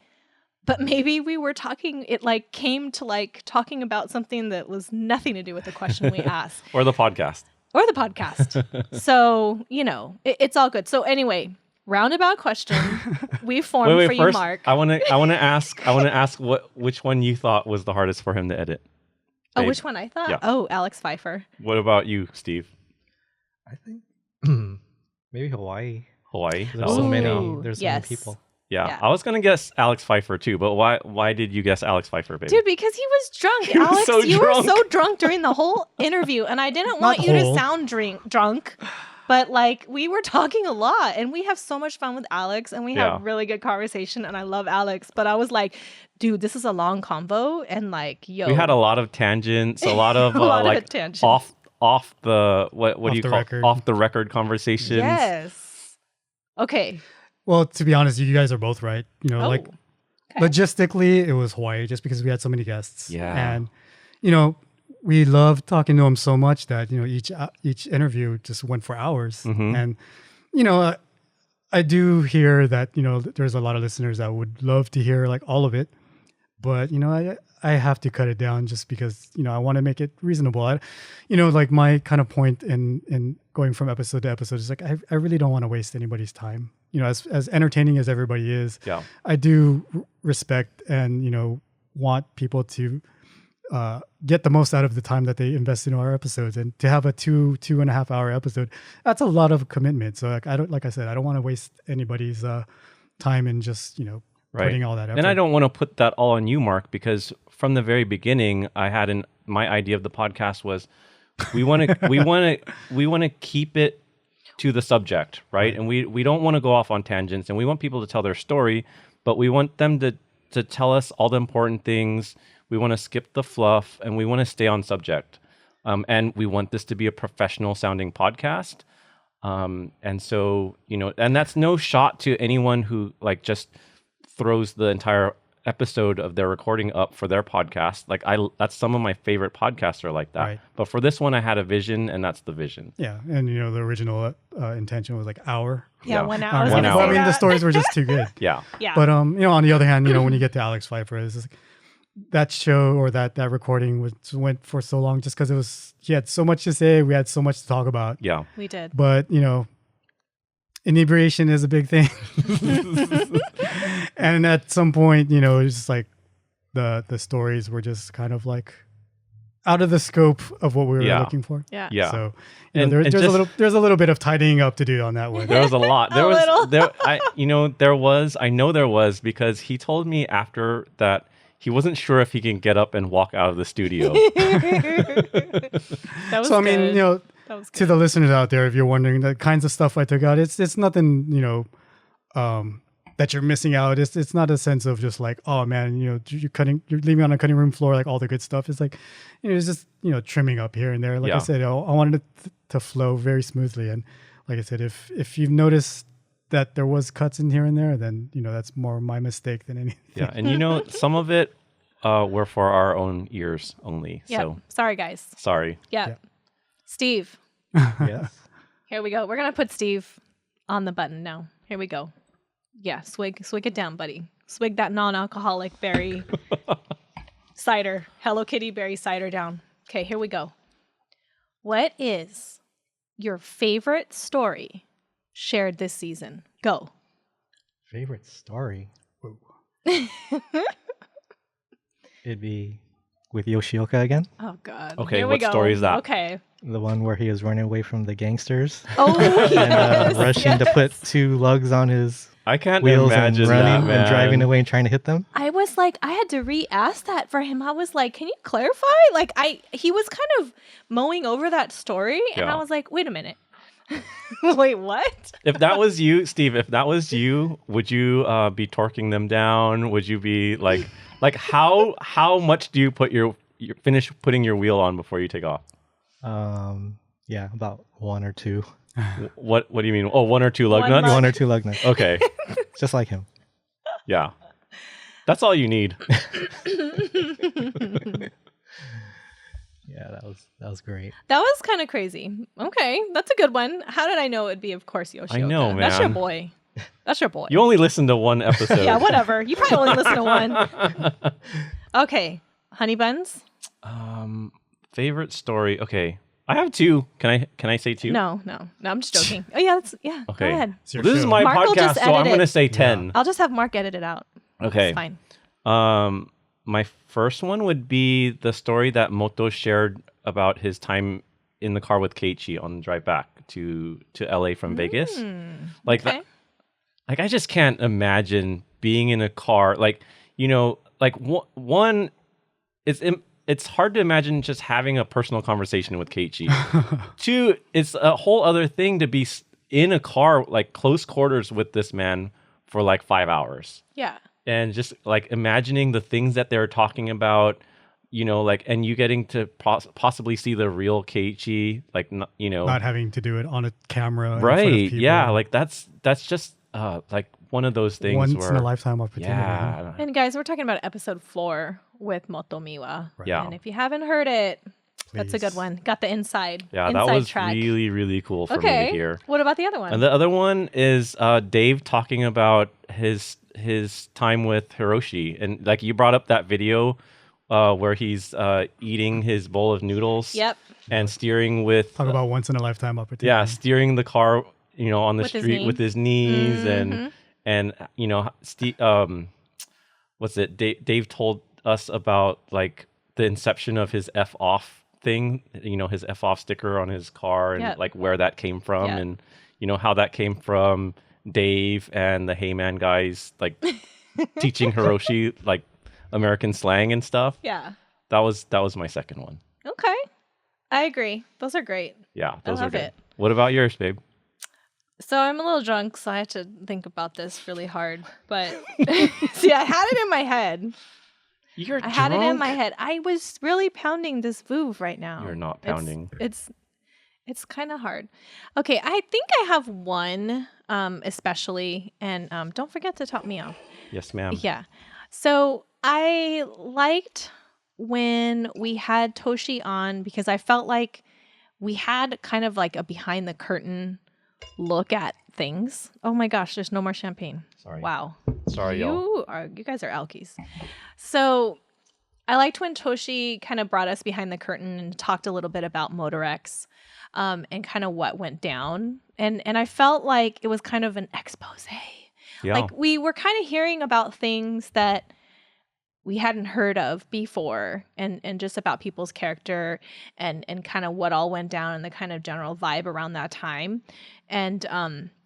But maybe we were talking, it like came to like talking about something that was nothing to do with the question we asked. Or the podcast. So, it's all good. So anyway, roundabout question we formed for first, you, Mark. I want to ask which one you thought was the hardest for him to edit. Oh, which one I thought? Yeah. Oh, Alex Pfeiffer. What about you, Steve? I think maybe Hawaii. Hawaii. There's so many people. Yeah, I was gonna guess Alex Pfeiffer too, but why did you guess Alex Pfeiffer, baby? Dude, because he was drunk. Alex, you were so drunk during the whole interview, and I didn't want you to sound drunk. But like, we were talking a lot, and we have so much fun with Alex, and we have really good conversation, and I love Alex. But I was like, dude, this is a long convo, and like, yo, we had a lot of tangents, a lot of like tangents. off the what do you call record. Off the record conversations. Yes. Okay. Well, to be honest, you guys are both right. Logistically, it was Hawaii just because we had so many guests. Yeah. And, we loved talking to them so much that, each interview just went for hours. Mm-hmm. And, I do hear that, there's a lot of listeners that would love to hear like all of it. But, I have to cut it down just because, I want to make it reasonable. Like my kind of point in going from episode to episode is like, I really don't want to waste anybody's time. As entertaining as everybody is, I do respect and, want people to, get the most out of the time that they invest in our episodes. And to have a 2.5 hour episode, that's a lot of commitment. So like I said, I don't want to waste anybody's time in just putting all that effort. And I don't want to put that all on you, Mark, because from the very beginning, I had my idea of the podcast was we want to keep it to the subject, right? And we don't want to go off on tangents, and we want people to tell their story, but we want them to tell us all the important things. We want to skip the fluff, and we want to stay on subject. And we want this to be a professional sounding podcast. And so, and that's no shot to anyone who like just throws the entire episode of their recording up for their podcast. Like that's some of my favorite podcasts are like that. Right. But for this one, I had a vision, and that's the vision. Yeah, and the original intention was like hour. Yeah, 1 hour. 1 hour. I mean, the stories were just too good. Yeah. But on the other hand, when you get to Alex Pfeiffer, it's just, that show or that recording went for so long just because he had so much to say. We had so much to talk about. Yeah, we did. But inebriation is a big thing. And at some point, it's just like the stories were just kind of like out of the scope of what we were looking for. Yeah. So there's a little bit of tidying up to do on that one. There was a lot. I know there was because he told me after that he wasn't sure if he can get up and walk out of the studio. That was so I mean, good. To the listeners out there, if you're wondering the kinds of stuff I took out, it's nothing, that you're missing out. It's not a sense of just like, oh man, you're leaving on a cutting room floor, like all the good stuff. It's like, it's just, trimming up here and there. Like I said, I wanted it to flow very smoothly. And like I said, if you've noticed that there was cuts in here and there, then, that's more my mistake than anything. Yeah. And some of it were for our own ears only. Yep. So sorry, guys. Sorry. Yeah. Steve. Yes. Here we go. We're going to put Steve on the button now. Here we go. Yeah, swig it down, buddy. Swig that non-alcoholic berry cider, Hello Kitty berry cider down. Okay, here we go. What is your favorite story shared this season? Go. Favorite story? It'd be with Yoshioka again. Oh, God. Okay, here we what go. story is that? Okay. The one where he was running away from the gangsters. Oh, and rushing to put 2 lugs on his I can't wheels imagine and running that, man. and driving away and trying to hit them. I was like, I had to re-ask that for him. I was like, can you clarify? Like, he was kind of mowing over that story, and I was like, wait a minute. Wait, what? If that was you, Steve, would you be torquing them down? Would you be like how much do you finish putting your wheel on before you take off? Yeah, about 1 or 2. What do you mean? Oh, 1 or 2 lug nuts? 1 or 2 lug nuts. Okay. Just like him. Yeah. That's all you need. Yeah, that was great. That was kind of crazy. Okay, that's a good one. How did I know it'd be, of course, Yoshioka? I know, man. That's your boy. That's your boy. You only listened to 1 episode. Yeah, whatever. You probably only listened to 1. Okay, honey buns. Favorite story. Okay, I have 2. Can I say 2? No, I'm just joking. Oh yeah, Okay. Go ahead. Well, this is my Mark will podcast, just so I'm edit going to it. say 10. I'll just have Mark edit it out. Okay. It's fine. My first one would be the story that Moto shared about his time in the car with Keiichi on the drive back to LA from Vegas. Like okay. that. Like I just can't imagine being in a car. Like one, it's hard to imagine just having a personal conversation with Keiichi. 2, it's a whole other thing to be in a car like close quarters with this man for like 5 hours. Yeah. And just like imagining the things that they're talking about, and you getting to possibly see the real Keiichi, like, not having to do it on a camera. Right. Yeah. Like that's just like one of those things once in a lifetime opportunity. Yeah. And guys, we're talking about episode 4 with Motomiwa. Right. Yeah. And if you haven't heard it, that's a good Please. one. Got the inside. Yeah. inside That was track. really, really cool for me to hear. What about the other one? And the other one is Dave talking about his time with Hiroshi, and like you brought up that video where he's eating his bowl of noodles. Yep. And steering with Talk about once in a lifetime opportunity. Yeah, steering the car, on the With his street knee. with his knees, Mhm. and Steve, what's it? Dave told us about like the inception of his F off thing, his F off sticker on his car, and like where that came from, and how that came from Dave and the Heyman guys, like teaching Hiroshi like American slang and stuff. Yeah. That was my second one. Okay. I agree. Those are great. Yeah, those are good. It. What about yours, babe? So I'm a little drunk, so I had to think about this really hard. But see, I had it in my head. I had it in my head. I was really pounding this Vouv right now. You're not pounding. It's kind of hard. Okay, I think I have one, especially, and don't forget to top me off. Yes, ma'am. Yeah. So I liked when we had Toshi on because I felt like we had kind of like a behind the curtain look at things. Oh my gosh, there's no more champagne. Sorry. Wow. Sorry, y'all. You guys are alkies. So I liked when Toshi kind of brought us behind the curtain and talked a little bit about Motorex and kind of what went down. And I felt like it was kind of an expose. Yeah. Like we were kind of hearing about things that we hadn't heard of before and just about people's character and kind of what all went down and the kind of general vibe around that time. And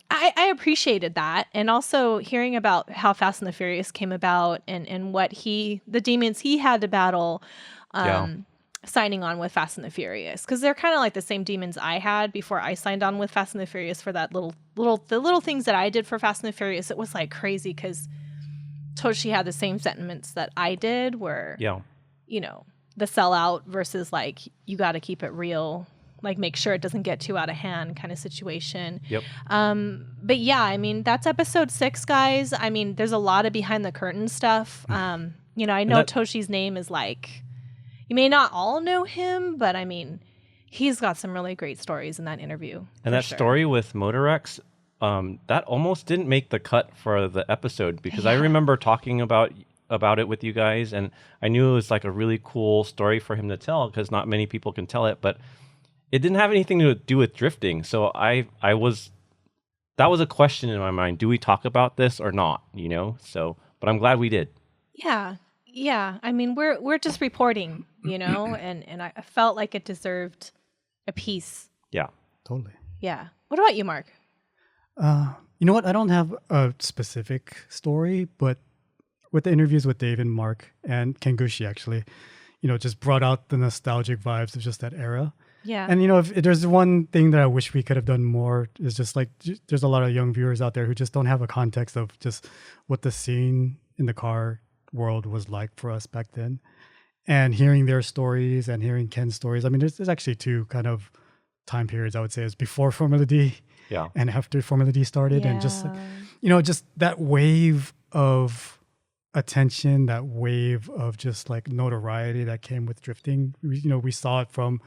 I appreciated that. And also hearing about how Fast and the Furious came about and what the demons he had to battle signing on with Fast and the Furious. Because they're kind of like the same demons I had before I signed on with Fast and the Furious for that the little things that I did for Fast and the Furious. It was like crazy because Toshi had the same sentiments that I did where, the sellout versus like, you got to keep it real, like make sure it doesn't get too out of hand kind of situation. Yep. But yeah, I mean, that's episode 6, guys. I mean, there's a lot of behind the curtain stuff. I know Toshi's name is like, you may not all know him, but I mean, he's got some really great stories in that interview. And that story with Motorex, that almost didn't make the cut for the episode because I remember talking about it with you guys, and I knew it was like a really cool story for him to tell because not many people can tell it, but it didn't have anything to do with drifting. So that was a question in my mind. Do we talk about this or not? But I'm glad we did. Yeah. Yeah. I mean, we're just reporting, and I felt like it deserved a piece. Yeah. Totally. Yeah. What about you, Mark? You know what? I don't have a specific story, but with the interviews with Dave and Mark and Kengushi, actually, just brought out the nostalgic vibes of just that era. Yeah. And, if there's one thing that I wish we could have done more is just like, there's a lot of young viewers out there who just don't have a context of just what the scene in the car world was like for us back then. And hearing their stories and hearing Ken's stories. I mean, there's actually 2 kind of time periods, I would say, is before Formula D. Yeah. And after Formula D started, and just, just that wave of attention, that wave of just like notoriety that came with drifting. We saw it from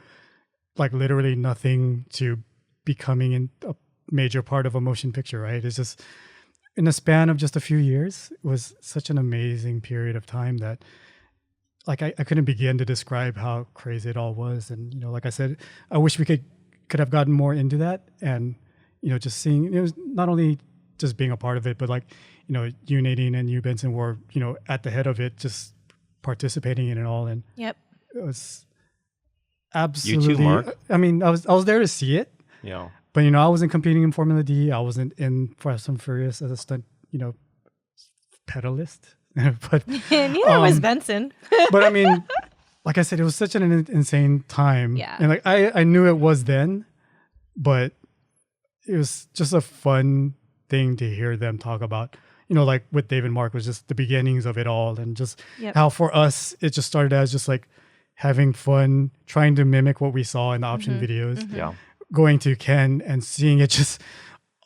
like literally nothing to becoming a major part of a motion picture, right? It's just in a span of just a few years, it was such an amazing period of time that like I couldn't begin to describe how crazy it all was. And, like I said, I wish we could have gotten more into that. And, just seeing, it was not only just being a part of it, but like, you, Nadine, and you, Benson, were, at the head of it, just participating in it all. And Yep. It was absolutely, you too, Mark. I mean, I was there to see it. Yeah. But, I wasn't competing in Formula D. I wasn't in Fast and Furious as a stunt, pedalist. But neither was Benson. But I mean, like I said, it was such an insane time. Yeah. And like I knew it was then, but it was just a fun thing to hear them talk about. Like with Dave and Mark was just the beginnings of it all, and just how for us it just started as just like having fun, trying to mimic what we saw in the option videos. Mm-hmm. Yeah. Going to Ken and seeing it just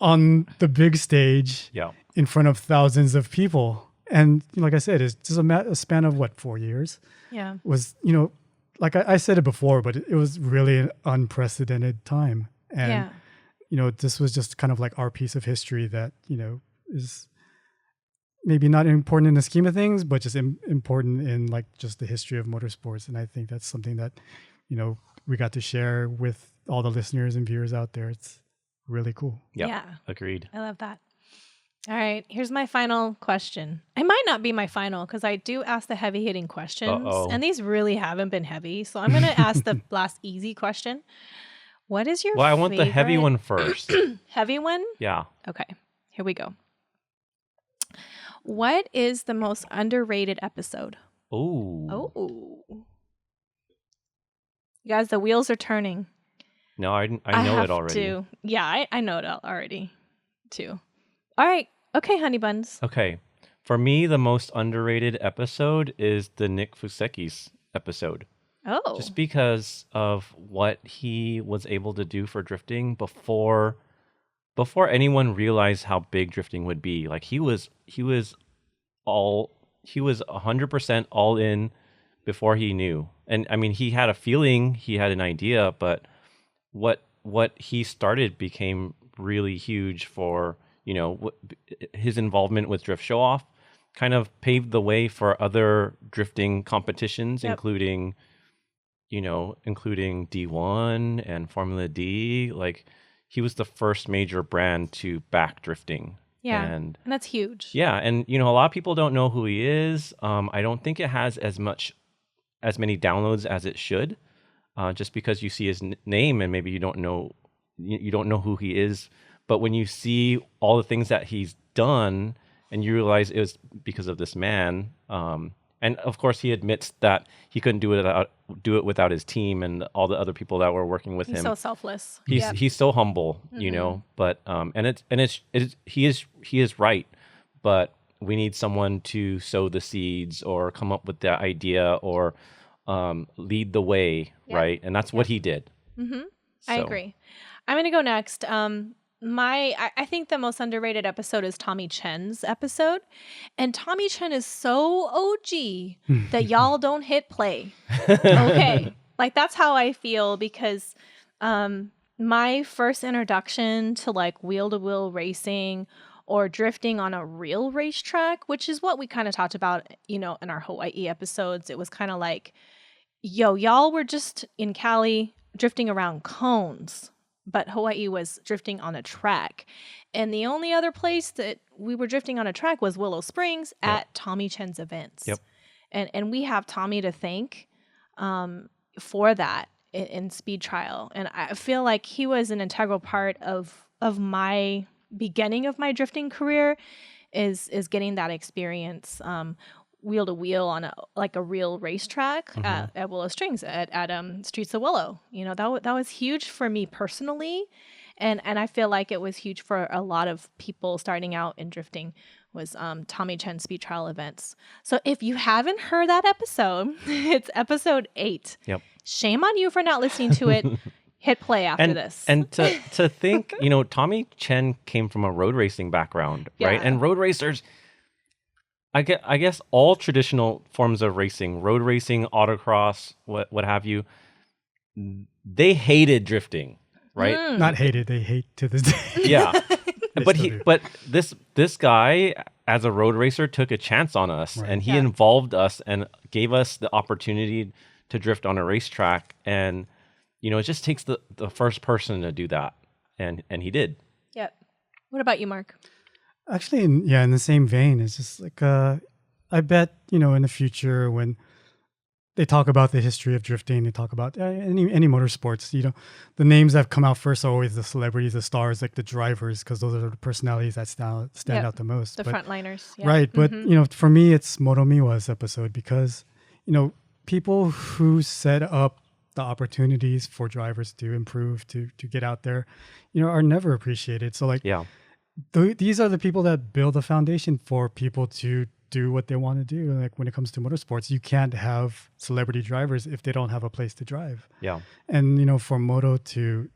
on the big stage in front of thousands of people. And like I said, it's just a span of 4 years. Yeah. Was, like I said it before, but it was really an unprecedented time. And, this was just kind of like our piece of history that, is maybe not important in the scheme of things, but just important in like just the history of motorsports. And I think that's something that, we got to share with all the listeners and viewers out there. It's really cool. Yeah. Agreed. I love that. All right, here's my final question. It might not be my final because I do ask the heavy hitting questions, and these really haven't been heavy. So I'm going to ask the last easy question. What is your Well, I want the heavy favorite- one first. Heavy one? Yeah. Okay, here we go. What is the most underrated episode? Ooh. Oh. You guys, the wheels are turning. No, I know have it already. To. Yeah, I know it already, too. All right. Okay, honey buns. Okay. For me, the most underrated episode is the Nick Fuseki's episode. Oh. Just because of what he was able to do for drifting before anyone realized how big drifting would be. Like he was 100% all in before he knew. And I mean, he had a feeling, he had an idea, but what he started became really huge for, his involvement with Drift Show Off kind of paved the way for other drifting competitions, including D1 and Formula D. Like he was the first major brand to back drifting. Yeah, and that's huge. Yeah, and a lot of people don't know who he is. I don't think it has as many downloads as it should, just because you see his name and maybe you don't know who he is. But when you see all the things that he's done, and you realize it was because of this man, and of course he admits that he couldn't do it without his team and all the other people that were working with him. He's so selfless. He's so humble, But he is right. But we need someone to sow the seeds or come up with the idea or lead the way, right? And that's what he did. Mm-hmm. I agree. I'm gonna go next. I think the most underrated episode is Tommy Chen's episode, and Tommy Chen is so OG that y'all don't hit play. Okay, like that's how I feel because my first introduction to like wheel-to-wheel racing or drifting on a real racetrack, which is what we kind of talked about, in our Hawaii episodes. It was kind of like, y'all were just in Cali drifting around cones. But Hawaii was drifting on a track. And the only other place that we were drifting on a track was Willow Springs at Tommy Chen's events. Yep. And we have Tommy to thank for that in speed trial. And I feel like he was an integral part of my beginning of my drifting career is getting that experience wheel to wheel on a real racetrack at Willow Springs at Streets of Willow. That was huge for me personally, and I feel like it was huge for a lot of people starting out in drifting was Tommy Chen speed trial events. So if you haven't heard that episode, it's episode 8. Yep. Shame on you for not listening to it. Hit play after this. And to think, Tommy Chen came from a road racing background, right? And road racers, I guess all traditional forms of racing, road racing, autocross, what have you, they hated drifting, right? Not hated, they hate to this day. Yeah. but this guy as a road racer took a chance on us, and he involved us and gave us the opportunity to drift on a racetrack. And it just takes the first person to do that, and he did. Yep. What about you, Mark? Actually, in the same vein, it's just like I bet in the future when they talk about the history of drifting, they talk about any motorsports. The names that have come out first are always the celebrities, the stars, like the drivers, because those are the personalities that stand out the most. The frontliners, right? But for me, it's Motomiwa's episode because people who set up the opportunities for drivers to improve, to get out there, are never appreciated. So these are the people that build the foundation for people to do what they want to do. Like when it comes to motorsports, you can't have celebrity drivers if they don't have a place to drive. Yeah. And for Moto to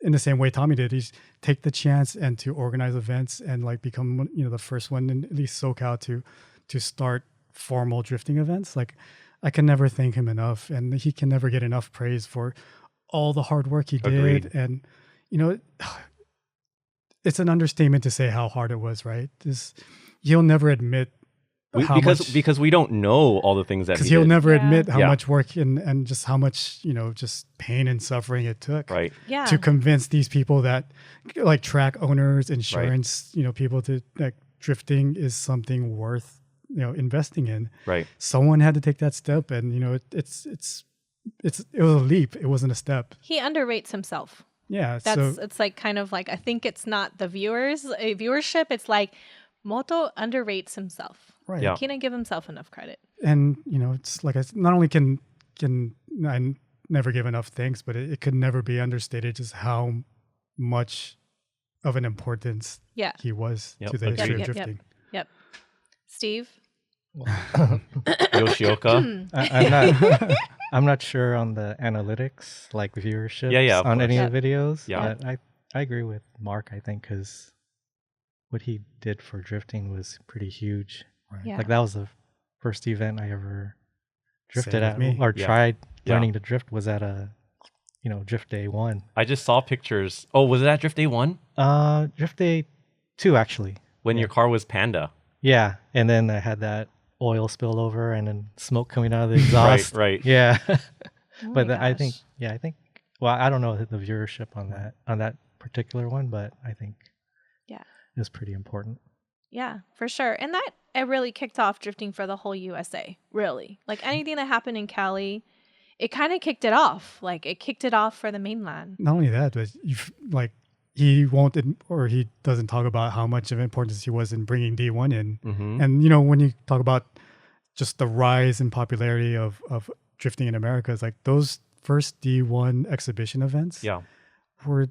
in the same way Tommy did, he's take the chance and to organize events and like become the first one in at least SoCal to start formal drifting events. Like I can never thank him enough, and he can never get enough praise for all the hard work he did. And it's an understatement to say how hard it was, right? He'll never admit because we don't know all the things that because he he'll did. never admit how Yeah. much work and just how much just pain and suffering it took Right. Yeah. to convince these people that like track owners, insurance, people to like drifting is something worth investing in. Right. Someone had to take that step, and it was a leap. It wasn't a step. He underrates himself. Yeah. It's like kind of like, I think it's not the viewership. It's like Moto underrates himself. right. Yeah. He didn't give himself enough credit. And it's like not only can I never give enough thanks, but it could never be understated just how much of an importance Yeah. he was Yep, to the agreed. history of Yep, yep, drifting. Yep. Steve? Yoshioka. I'm not sure on the analytics, like viewership, Yeah, of on any course. of the videos. Yeah. But I agree with Mark. I think because what he did for drifting was pretty huge. Yeah. Like that was the first event I ever drifted Same with at me. or Yeah. tried Yeah. learning to drift was at a Drift Day 1. I just saw pictures. Oh, was it at Drift Day 1? Drift Day 2 actually. When your car was Panda. Yeah, and then I had that oil spill over and then smoke coming out of the exhaust. Right. Yeah. Oh But my I gosh. think well, I don't know the viewership on that particular one, but I think Yeah. it was pretty important. Yeah, for sure. And that it really kicked off drifting for the whole USA, really. Like anything that happened in Cali, it kind of kicked it off. Like it kicked it off for the mainland. Not only that, but he won't or he doesn't talk about how much of importance he was in bringing D1 in. Mm-hmm. And when you talk about just the rise in popularity of drifting in America, it's like those first D1 exhibition events Yeah. it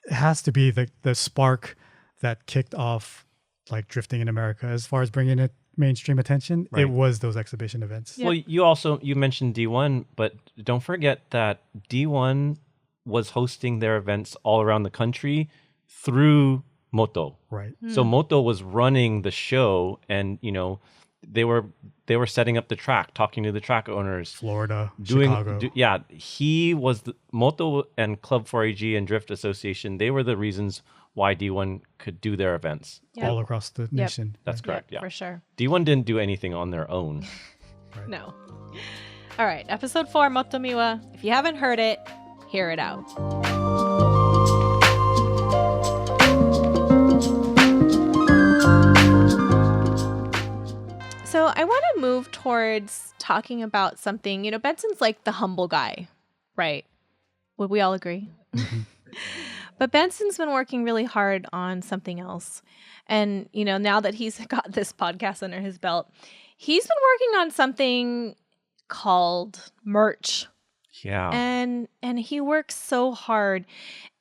has to be the spark that kicked off like drifting in America as far as bringing it mainstream attention. Right. It was those exhibition events. Yep. Well, you mentioned D1, but don't forget that D1 was hosting their events all around the country through Moto. Right. So Moto was running the show, and they were setting up the track, talking to the track owners, Florida, Chicago. He was Moto and Club 4AG and Drift Association. They were the reasons why D1 could do their events. Yep. all across the nation. That's correct. Yep, Yeah. for sure. D1 didn't do anything on their own. No. All right, episode 4, Motomiwa. If you haven't heard it, hear it out. So I want to move towards talking about something. Benson's like the humble guy, right? Would we all agree? But Benson's been working really hard on something else. And, now that he's got this podcast under his belt, he's been working on something called merch. Yeah. And he works so hard,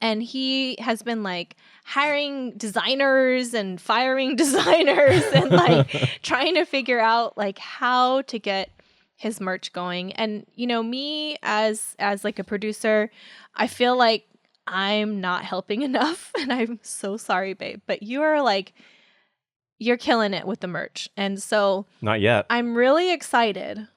and he has been like hiring designers and firing designers and like trying to figure out like how to get his merch going. And me as like a producer, I feel like I'm not helping enough, and I'm so sorry, babe, but you're killing it with the merch. And so Not yet. I'm really excited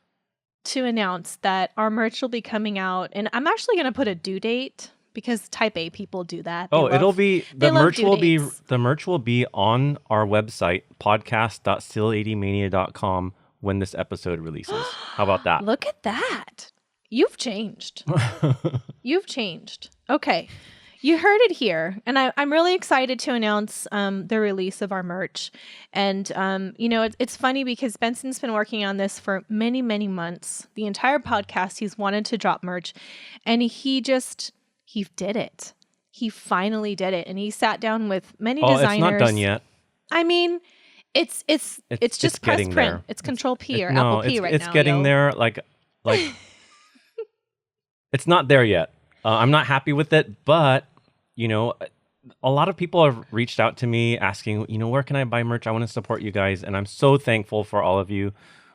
to announce that our merch will be coming out, and I'm actually going to put a due date because type A people do that. They It'll love- be they the love merch due dates. the merch will be on our website podcast.SileightyMania.com when this episode releases. How about that? Look at that. You've changed. You've changed. Okay. You heard it here. And I'm really excited to announce the release of our merch. And, it's funny because Benson's been working on this for many, many months. The entire podcast, he's wanted to drop merch. And he did it. He finally did it. And he sat down with many designers. It's not done yet. I mean, it's just it's press getting print. there. It's Control P or No, Apple P right it's now. getting yo. there. Like it's not there yet. I'm not happy with it, but a lot of people have reached out to me asking, where can I buy merch? I want to support you guys, and I'm so thankful for all of you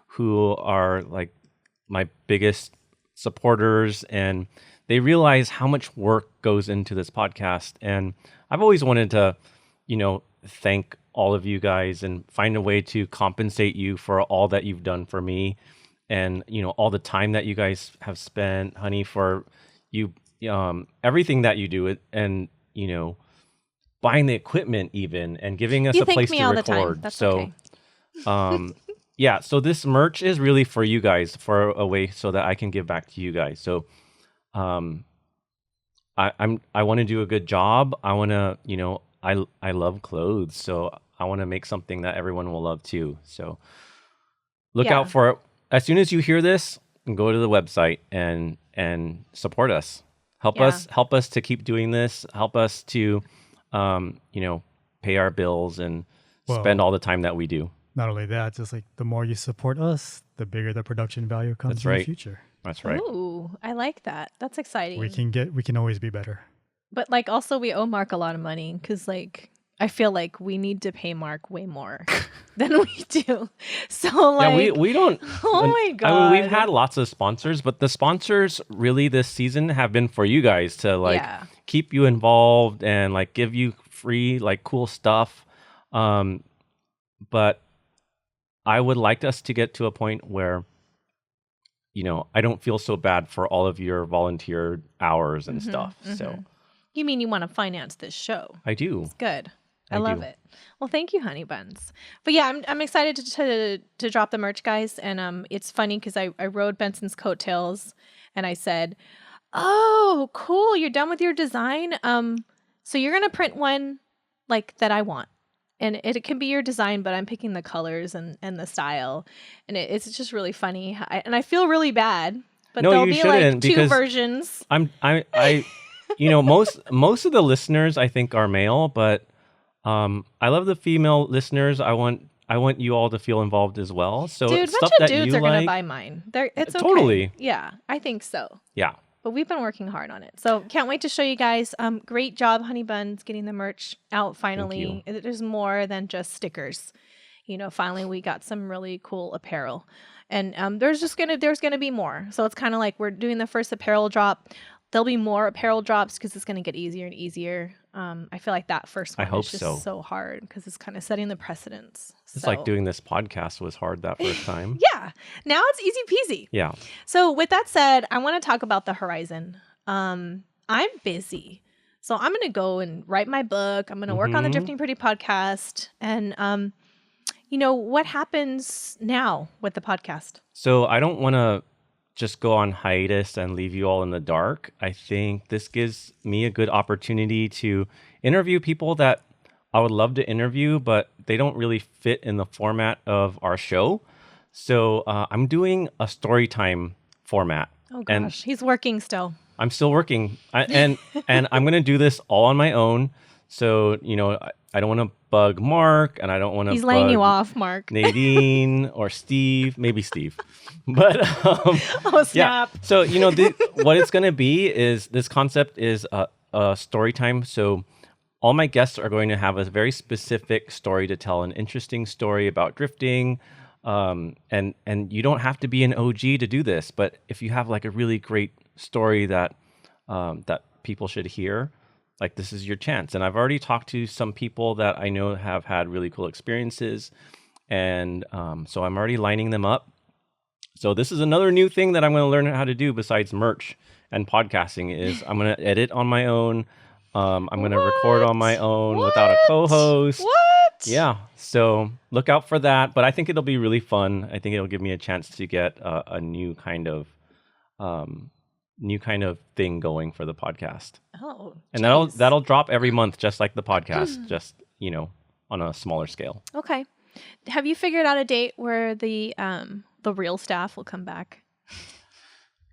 who are like my biggest supporters, and they realize how much work goes into this podcast. And I've always wanted to, thank all of you guys and find a way to compensate you for all that you've done for me, and all the time that you guys have spent, honey, for you, everything that you do, and buying the equipment even, and giving us You a thank place me to all the time. record. That's So okay. yeah, so this merch is really for you guys, for a way so that I can give back to you guys. So I want to do a good job. I want to, I love clothes, so I want to make something that everyone will love too. So look out for it. As soon as you hear this, go to the website and support us. Help us to keep doing this. Help us to pay our bills and spend all the time that we do. Not only that, just like the more you support us, the bigger the production value comes in the future. That's right. Ooh, I like that. That's exciting. We can always be better. But like also we owe Mark a lot of money because like I feel like we need to pay Mark way more than we do. So like we don't. Oh my god. I mean, we've had lots of sponsors, but the sponsors really this season have been for you guys to keep you involved and like give you free like cool stuff. But I would like us to get to a point where I don't feel so bad for all of your volunteer hours and stuff. So you mean you want to finance this show? I do. It's good. I love it. Well, thank you, Honey Buns. But yeah, I'm excited to drop the merch, guys. And it's funny because I rode Benson's coattails, and I said, "Oh, cool! You're done with your design. So you're gonna print one like that I want, and it can be your design, but I'm picking the colors and the style, and it's just really funny. I feel really bad, but no, there'll you be shouldn't, like 2 versions. Most of the listeners I think are male, but I love the female listeners. I want you all to feel involved as well. So Dude, stuff bunch of that dudes you are gonna like, buy mine. It's okay. Totally. Yeah, I think so. Yeah. But we've been working hard on it. So can't wait to show you guys. Great job, Honey Buns, getting the merch out finally. There's more than just stickers. Finally we got some really cool apparel. And there's gonna be more. So it's kind of like we're doing the first apparel drop. There'll be more apparel drops because it's gonna get easier and easier. I feel like that first one is just so hard because it's kind of setting the precedence. It's like doing this podcast was hard that first time. Yeah. Now it's easy peasy. Yeah. So with that said, I want to talk about the horizon. I'm busy. So I'm going to go and write my book. I'm going to work on the Drifting Pretty podcast. And, what happens now with the podcast? So I don't want to just go on hiatus and leave you all in the dark. I think this gives me a good opportunity to interview people that I would love to interview, but they don't really fit in the format of our show. So I'm doing a story time format. Oh gosh, and he's working still. I'm still working, and I'm going to do this all on my own. So I don't want to bug Mark, and I don't want to. He's laying you off, Mark. Nadine or Steve, maybe Steve, but oh snap! Yeah. So what it's going to be is this concept is a story time. So all my guests are going to have a very specific story to tell, an interesting story about drifting. And you don't have to be an OG to do this, but if you have like a really great story that people should hear, like this is your chance. And I've already talked to some people that I know have had really cool experiences, and so I'm already lining them up. So this is another new thing that I'm going to learn how to do besides merch and podcasting is I'm going to edit on my own. I'm going to record on my own without a co-host. What? Yeah. So look out for that. But I think it'll be really fun. I think it'll give me a chance to get a new kind of thing going for the podcast. Oh, and that'll drop every month, just like the podcast, just on a smaller scale. Okay. Have you figured out a date where the real staff will come back?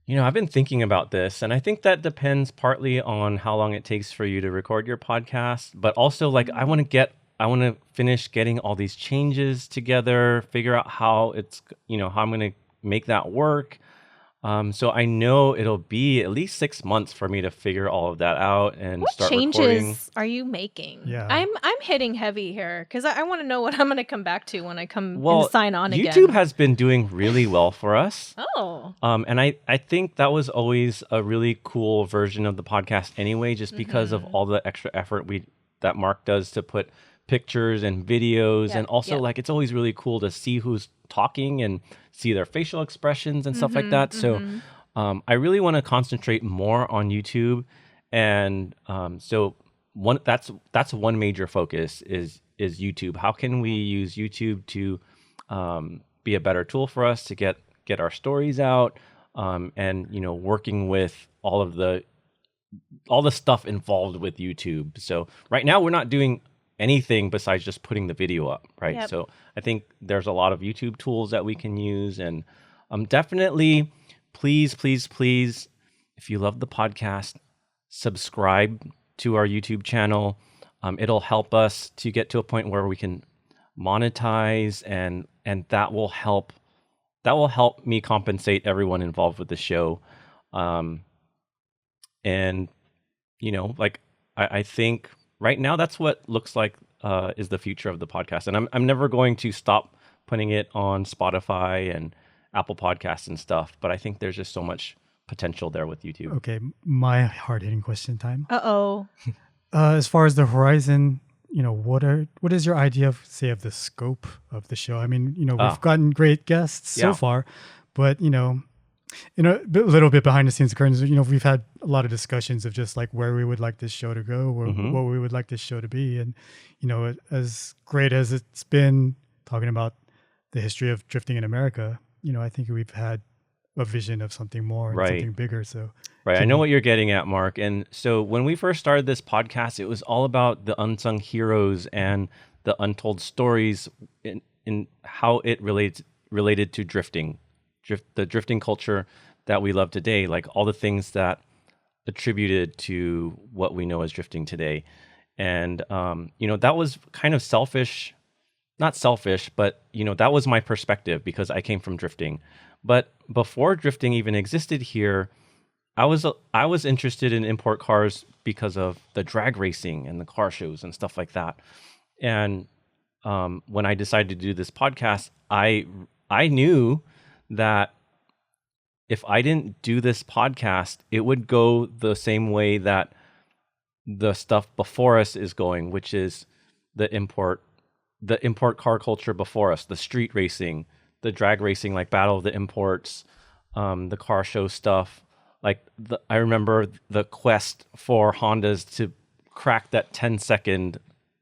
I've been thinking about this, and I think that depends partly on how long it takes for you to record your podcast, but also like I want to finish getting all these changes together, figure out how how I'm going to make that work. So I know it'll be at least 6 months for me to figure all of that out and start recording. What changes are you making? Yeah. I'm hitting heavy here because I want to know what I'm going to come back to when I come and sign on again. YouTube has been doing really well for us. Oh. And I think that was always a really cool version of the podcast anyway, just because of all the extra effort that Mark does to put pictures and videos, and also like it's always really cool to see who's talking and see their facial expressions and stuff like that. So I really want to concentrate more on YouTube, and so that's one major focus is YouTube. How can we use YouTube to be a better tool for us to get our stories out, and working with all the stuff involved with YouTube. So right now we're not doing anything besides just putting the video up, right? Yep. So I think there's a lot of YouTube tools that we can use, and definitely, please, if you love the podcast, subscribe to our YouTube channel. It'll help us to get to a point where we can monetize, and that will help me compensate everyone involved with the show. And I think right now that's what looks like is the future of the podcast, and I'm never going to stop putting it on Spotify and Apple Podcasts and stuff, but I think there's just so much potential there with YouTube. Okay, my hard-hitting question time. Uh-oh. As far as the horizon, what is your idea of the scope of the show? I mean, we've gotten great guests so far, but little bit behind the scenes curtains, we've had a lot of discussions of just like where we would like this show to go, or what we would like this show to be. And, as great as it's been talking about the history of drifting in America, I think we've had a vision of something more and something bigger. So, right. I know what you're getting at, Mark. And so when we first started this podcast, it was all about the unsung heroes and the untold stories in how it related to drifting. The drifting culture that we love today, like all the things that attributed to what we know as drifting today. And, that was kind of selfish, not selfish, but, that was my perspective because I came from drifting. But before drifting even existed here, I was interested in import cars because of the drag racing and the car shows and stuff like that. And when I decided to do this podcast, I knew that if I didn't do this podcast, it would go the same way that the stuff before us is going, which is the import car culture before us, the street racing, the drag racing, like Battle of the Imports, the car show stuff. Like I remember the quest for Hondas to crack that 10-second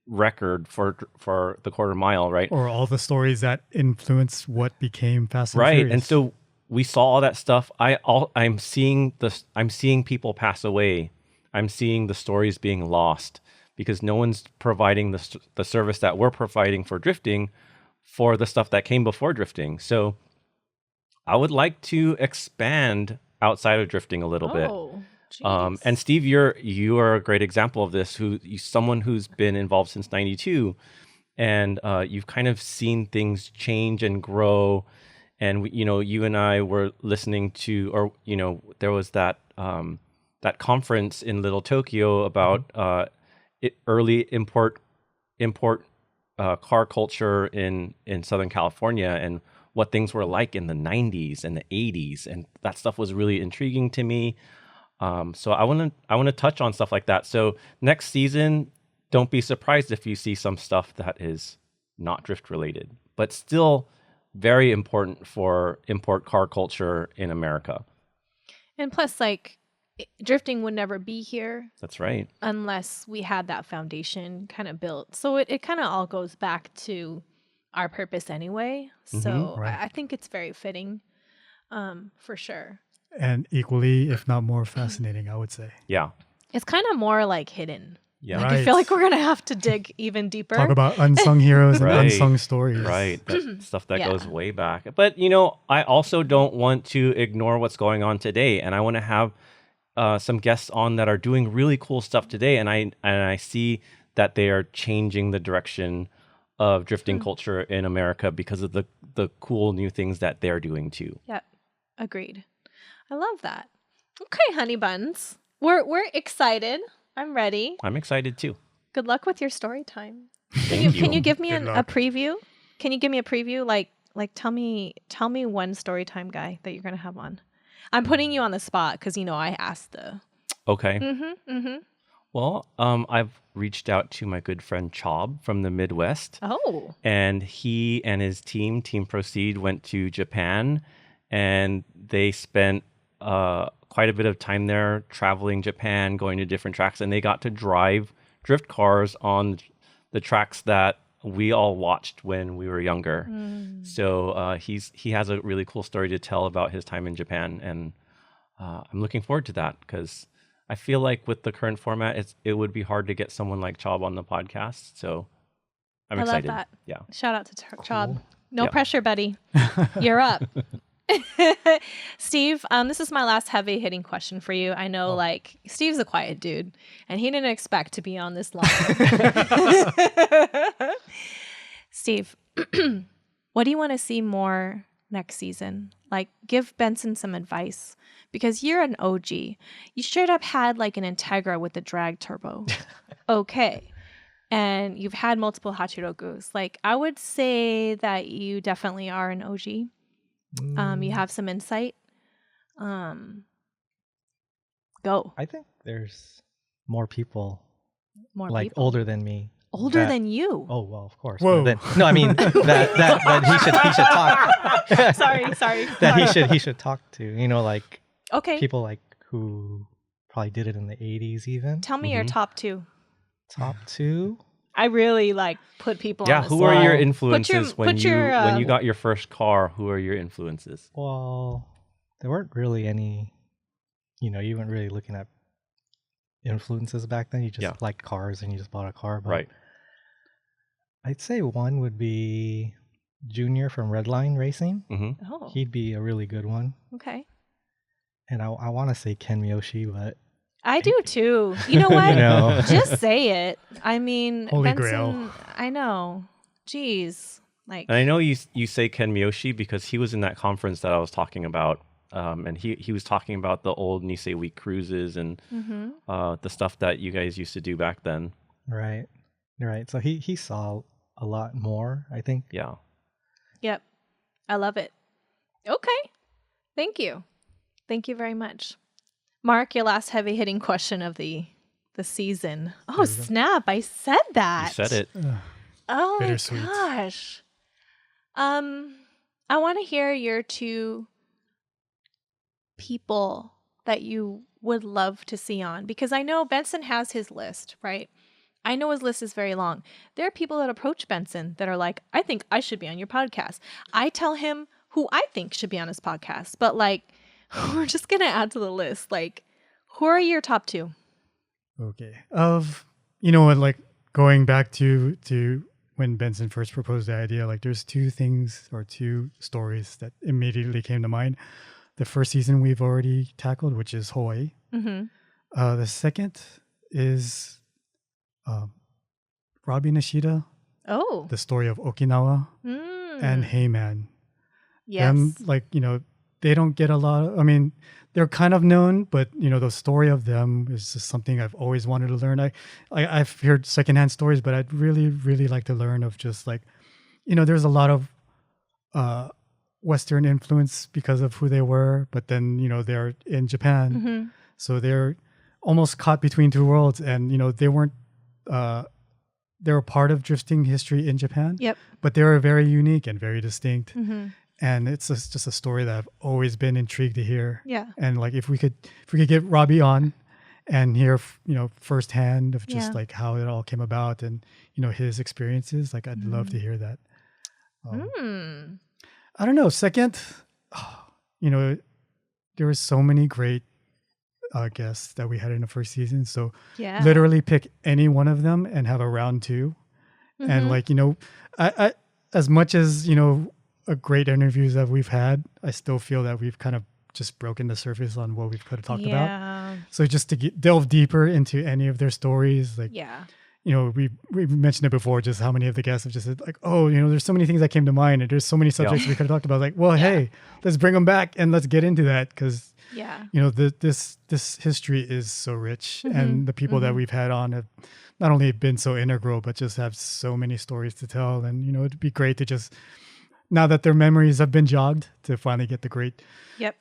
record for the quarter mile, right? Or all the stories that influence what became Fast and Right. Furious. And so we saw all that stuff. I'm seeing people pass away. I'm seeing the stories being lost because no one's providing the service that we're providing for drifting for the stuff that came before drifting. So I would like to expand outside of drifting a little bit. And Steve, you are a great example of this. Someone who's been involved since '92, and you've kind of seen things change and grow. And you and I were listening to, or there was that conference in Little Tokyo about early import car culture in Southern California and what things were like in the 90s and the 80s, and that stuff was really intriguing to me. So I want to touch on stuff like that. So next season, don't be surprised if you see some stuff that is not drift related, but still very important for import car culture in America. And plus, like, drifting would never be here. That's right. Unless we had that foundation kind of built. So it kind of all goes back to our purpose anyway. So right. I think it's very fitting, for sure. And equally, if not more fascinating, I would say. Yeah. It's kind of more like hidden. Yeah. Like, Right. I feel like we're going to have to dig even deeper. Talk about unsung heroes and Right. unsung stories. Right. That stuff that Yeah. goes way back. But, I also don't want to ignore what's going on today. And I want to have some guests on that are doing really cool stuff today. And I see that they are changing the direction of drifting culture in America because of the cool new things that they're doing too. Yeah, agreed. I love that. Okay, honey buns. We're excited. I'm ready. I'm excited too. Good luck with your story time. Thank you. Can you give me Good a luck. preview? Can you give me a preview? Like tell me one story time guy that you're gonna have on. I'm putting you on the spot because I asked the. Okay. Mm-hmm. Well, I've reached out to my good friend Chob from the Midwest. Oh. And he and his Team Proceed, went to Japan, and they spent quite a bit of time there traveling Japan, going to different tracks, and they got to drive drift cars on the tracks that we all watched when we were younger. So he has a really cool story to tell about his time in Japan, and I'm looking forward to that because I feel like with the current format, it would be hard to get someone like Chob on the podcast. So I'm excited. Love that. Yeah. Shout out to Chob. No Yeah. pressure, buddy. You're up. Steve, this is my last heavy hitting question for you. I know like Steve's a quiet dude and he didn't expect to be on this long. Steve, what do you want to see more next season? Like give Benson some advice because you're an OG. You straight up had like an Integra with the drag turbo. Okay. And you've had multiple Hachirokus. Like I would say that you definitely are an OG. You have some insight. Go. I think there's more people More like people. older than me. Older than you. Oh well, of course. Whoa. But then, no, I mean that he should talk. Sorry. That he should talk to. You know, like Okay. people like who probably did it in the 80s even. Tell me your top two. Top two. I really like put people Yeah, on the who spot. are your Put influences when you got your first car? Who are your influences? Well, there weren't really any. You know, you weren't really looking at influences back then. You just liked cars and you just bought a car. But Right. I'd say one would be Junior from Redline Racing. Mm-hmm. Oh, He'd be a really good one. okay. And I want to say Ken Miyoshi, but I do too. You know what? you know, Just say it. I mean, Holy Benson, Grail. I know. Jeez. Like, And I know you say Ken Miyoshi because he was in that conference that I was talking about. And he was talking about the old Nisei Week cruises and the stuff that you guys used to do back then. right. So he saw a lot more, I think. Yeah. yep. I love it. Okay. Thank you. Thank you very much. Mark, your last heavy hitting question of the season. Oh, snap. I said that. You said it. Oh my Bittersweet. gosh. I want to hear your two people that you would love to see on because I know Benson has his list, right? I know his list is very long. There are people that approach Benson that are like, I think I should be on your podcast. I tell him who I think should be on his podcast, but like, we're just going to add to the list. Like, who are your top two? Okay. You know what, like going back to when Benson first proposed the idea, like there's two things or two stories that immediately came to mind. The first season we've already tackled, which is Hawaii. Mm-hmm. The second is Robbie Nishida, Oh. the story of Okinawa and Heyman. Yes. Them, like, you know, they don't get a lot of, I mean, they're kind of known, but, you know, the story of them is just something I've always wanted to learn. I've heard secondhand stories, but I'd really, really like to learn of just like, you know, there's a lot of Western influence because of who they were, but then, you know, they're in Japan. Mm-hmm. So they're almost caught between two worlds. And, you know, they weren't, they were part of drifting history in Japan. Yep. But they were very unique and very distinct. Mm-hmm. And it's just a story that I've always been intrigued to hear. Yeah. And like if we could get Robbie on and hear, you know, firsthand of just like how it all came about and, you know, his experiences, like I'd love to hear that. I don't know. Second, you know, there were so many great guests that we had in the first season. So literally pick any one of them and have a round two. And like, you know, I as much as, you know, great interviews that we've had, I still feel that we've kind of just broken the surface on what we could have talked about. So just to delve deeper into any of their stories, like, you know, we've mentioned it before, just how many of the guests have just said like, oh, you know, there's so many things that came to mind and there's so many subjects we could have talked about. Like, well, hey, let's bring them back and let's get into that because, you know, this history is so rich and the people that we've had on have not only been so integral, but just have so many stories to tell. And, you know, it'd be great to just, now that their memories have been jogged, to finally get the great,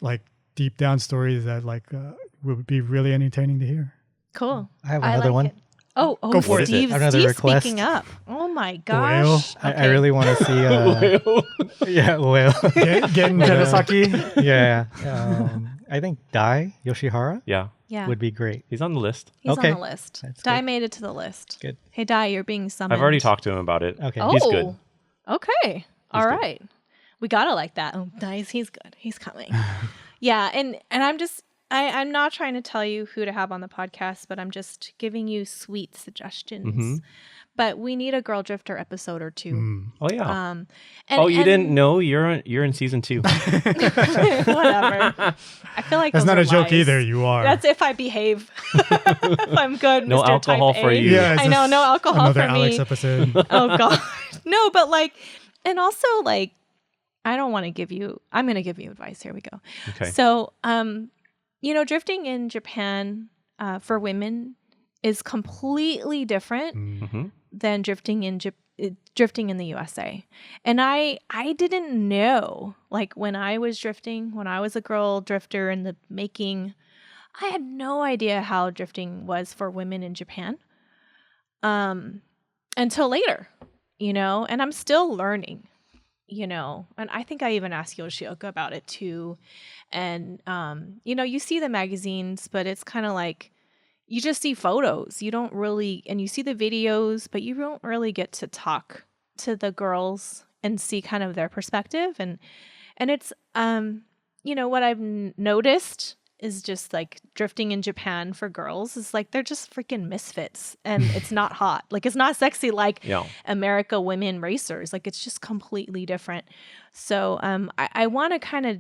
like deep down stories that like would be really entertaining to hear. Cool. I have another one. It. Oh, Go for it. Steve, Another Steve's request. speaking up. Oh my gosh. I really want to see. Yeah, well. Gen Terasaki. Yeah. I think Dai Yoshihara. Yeah. Yeah. would be great. He's on the list. He's Okay. on the list. That's Dai good. made it to the list. Good. Hey, Dai, you're being summoned. I've already talked to him about it. Okay. Oh, He's good. Okay. All good. right. We gotta like that. Oh, Dai's, he's good. He's coming. Yeah, and I'm not trying to tell you who to have on the podcast, but I'm just giving you sweet suggestions. But we need a Girl Drifter episode or two. Oh yeah. And, you didn't know you're in season 2. Whatever. I feel like That's those not are a joke lies. either. You are. That's if I behave. If I'm good. No Mr. alcohol Type for A. you. yeah, it's I know, just no alcohol another for Alex me. episode. Oh god. No, but like, and also like, I don't want to give you. I'm going to give you advice. Here we go. Okay. So, drifting in Japan for women is completely different Mm-hmm. than drifting in the USA. And I didn't know, like when I was drifting, when I was a girl drifter in the making, I had no idea how drifting was for women in Japan. Until later, and I'm still learning, and I think I even asked Yoshioka about it too. And, you see the magazines, but it's kind of like, you just see photos. You don't really, and you see the videos, but you don't really get to talk to the girls and see kind of their perspective. And it's, what I've noticed is just like drifting in Japan for girls is like, they're just freaking misfits and it's not hot. Like it's not sexy like America women racers. Like it's just completely different. So I want to kind of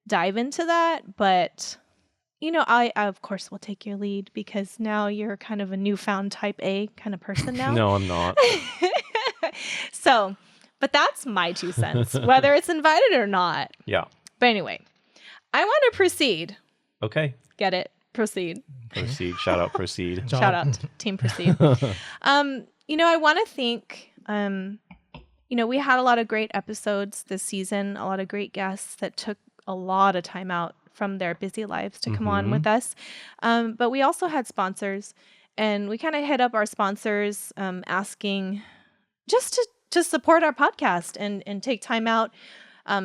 dive into that, but I of course will take your lead because now you're kind of a newfound type A kind of person now. No, I'm not. So, but that's my 2 cents, whether it's invited or not. Yeah. But anyway, I want to proceed. Okay. Get it? Proceed. Proceed. Shout out. Proceed. Shout out to Team Proceed. I want to thank, we had a lot of great episodes this season, a lot of great guests that took a lot of time out from their busy lives to come on with us. But we also had sponsors, and we kind of hit up our sponsors asking just to support our podcast and take time out,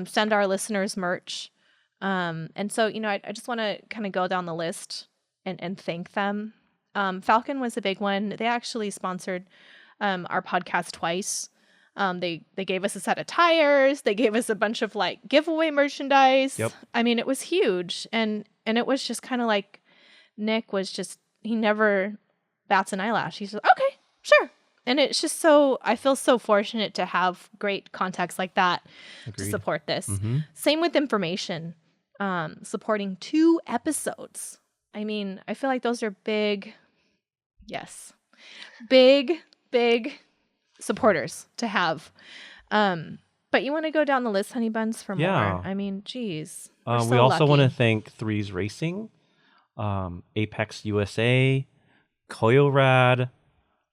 send our listeners merch. And so, I just want to kind of go down the list and thank them. Falcon was a big one. They actually sponsored our podcast twice. They gave us a set of tires. They gave us a bunch of like giveaway merchandise. Yep. I mean, it was huge. And it was just kind of like Nick was just, he never bats an eyelash. He said, okay, sure. And it's just I feel so fortunate to have great contacts like that to support this. Same with information, supporting 2 episodes. I mean, I feel like those are big supporters to have. But you want to go down the list, Honey Buns, for more? I mean, geez. We also want to thank Threes Racing, Apex USA, Koyorad,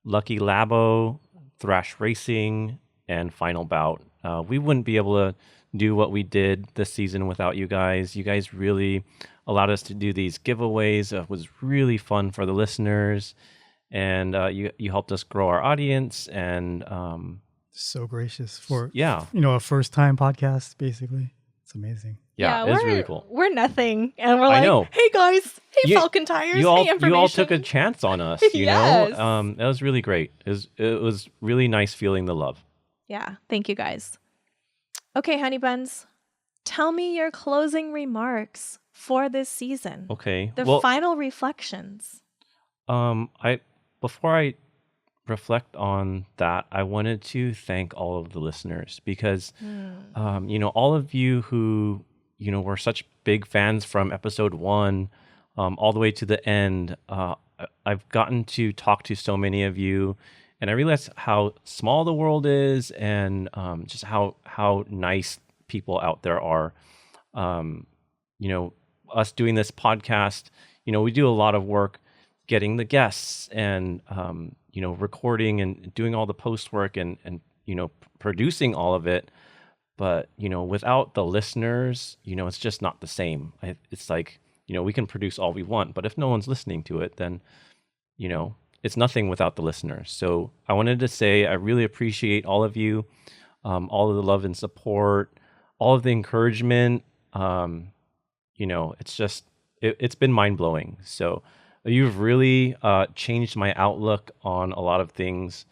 Lucky Labo, Thrash Racing, and Final Bout. We wouldn't be able to do what we did this season without you guys. You guys really allowed us to do these giveaways. It was really fun for the listeners. And you helped us grow our audience, and So gracious for yeah, a first time podcast. Basically, it's amazing. Yeah, it's really cool. We're nothing, and we're I like, know. hey guys, hey Falcon Tires, you all, hey information. you all took a chance on us. You Yes. know, that was really great. It was really nice feeling the love. Yeah, thank you guys. Okay, Honey Buns, tell me your closing remarks for this season. Okay, The final reflections. Before I reflect on that, I wanted to thank all of the listeners because, all of you who, were such big fans from episode 1 all the way to the end. I've gotten to talk to so many of you, and I realized how small the world is and just how nice people out there are. Us doing this podcast, we do a lot of work getting the guests and, recording and doing all the post work and producing all of it. But, without the listeners, it's just not the same. It's like, we can produce all we want, but if no one's listening to it, then, it's nothing without the listeners. So I wanted to say, I really appreciate all of you, all of the love and support, all of the encouragement. It's just, it's been mind-blowing. So you've really changed my outlook on a lot of things,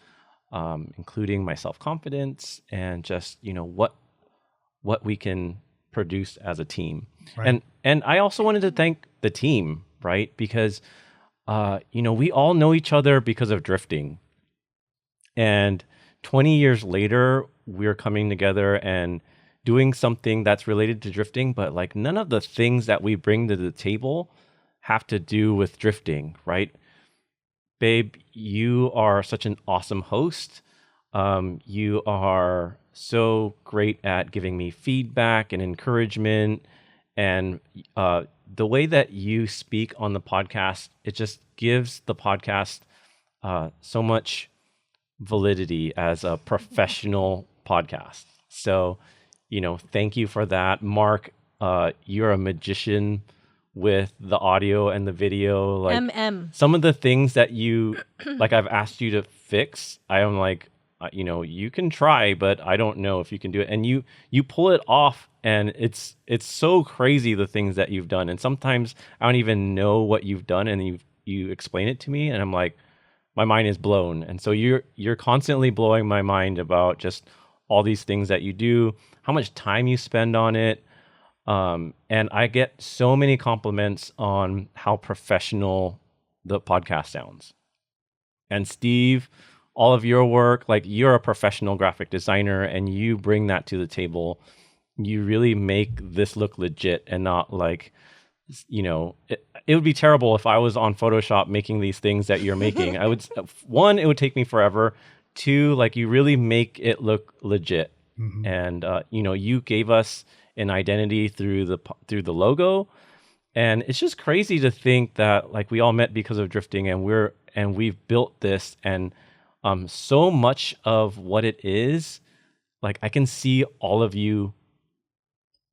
including my self-confidence and just, what we can produce as a team. Right. And I also wanted to thank the team, right? Because we all know each other because of drifting. And 20 years later, we're coming together and doing something that's related to drifting, but like none of the things that we bring to the table have to do with drifting, right? Babe, you are such an awesome host. You are so great at giving me feedback and encouragement. And the way that you speak on the podcast, it just gives the podcast so much validity as a professional podcast. So, thank you for that. Mark, you're a magician with the audio and the video. Like some of the things that you, like I've asked you to fix, I am like, you can try, but I don't know if you can do it. And you pull it off, and it's so crazy the things that you've done. And sometimes I don't even know what you've done, and you explain it to me, and I'm like, my mind is blown. And so you're constantly blowing my mind about just all these things that you do, how much time you spend on it. And I get so many compliments on how professional the podcast sounds. And Steve, all of your work, like you're a professional graphic designer and you bring that to the table. You really make this look legit and not like, it would be terrible if I was on Photoshop making these things that you're making. One, it would take me forever. Two, like you really make it look legit. Mm-hmm. And, you gave us an identity through the logo. And it's just crazy to think that like we all met because of drifting, and we've built this, and so much of what it is, like I can see all of you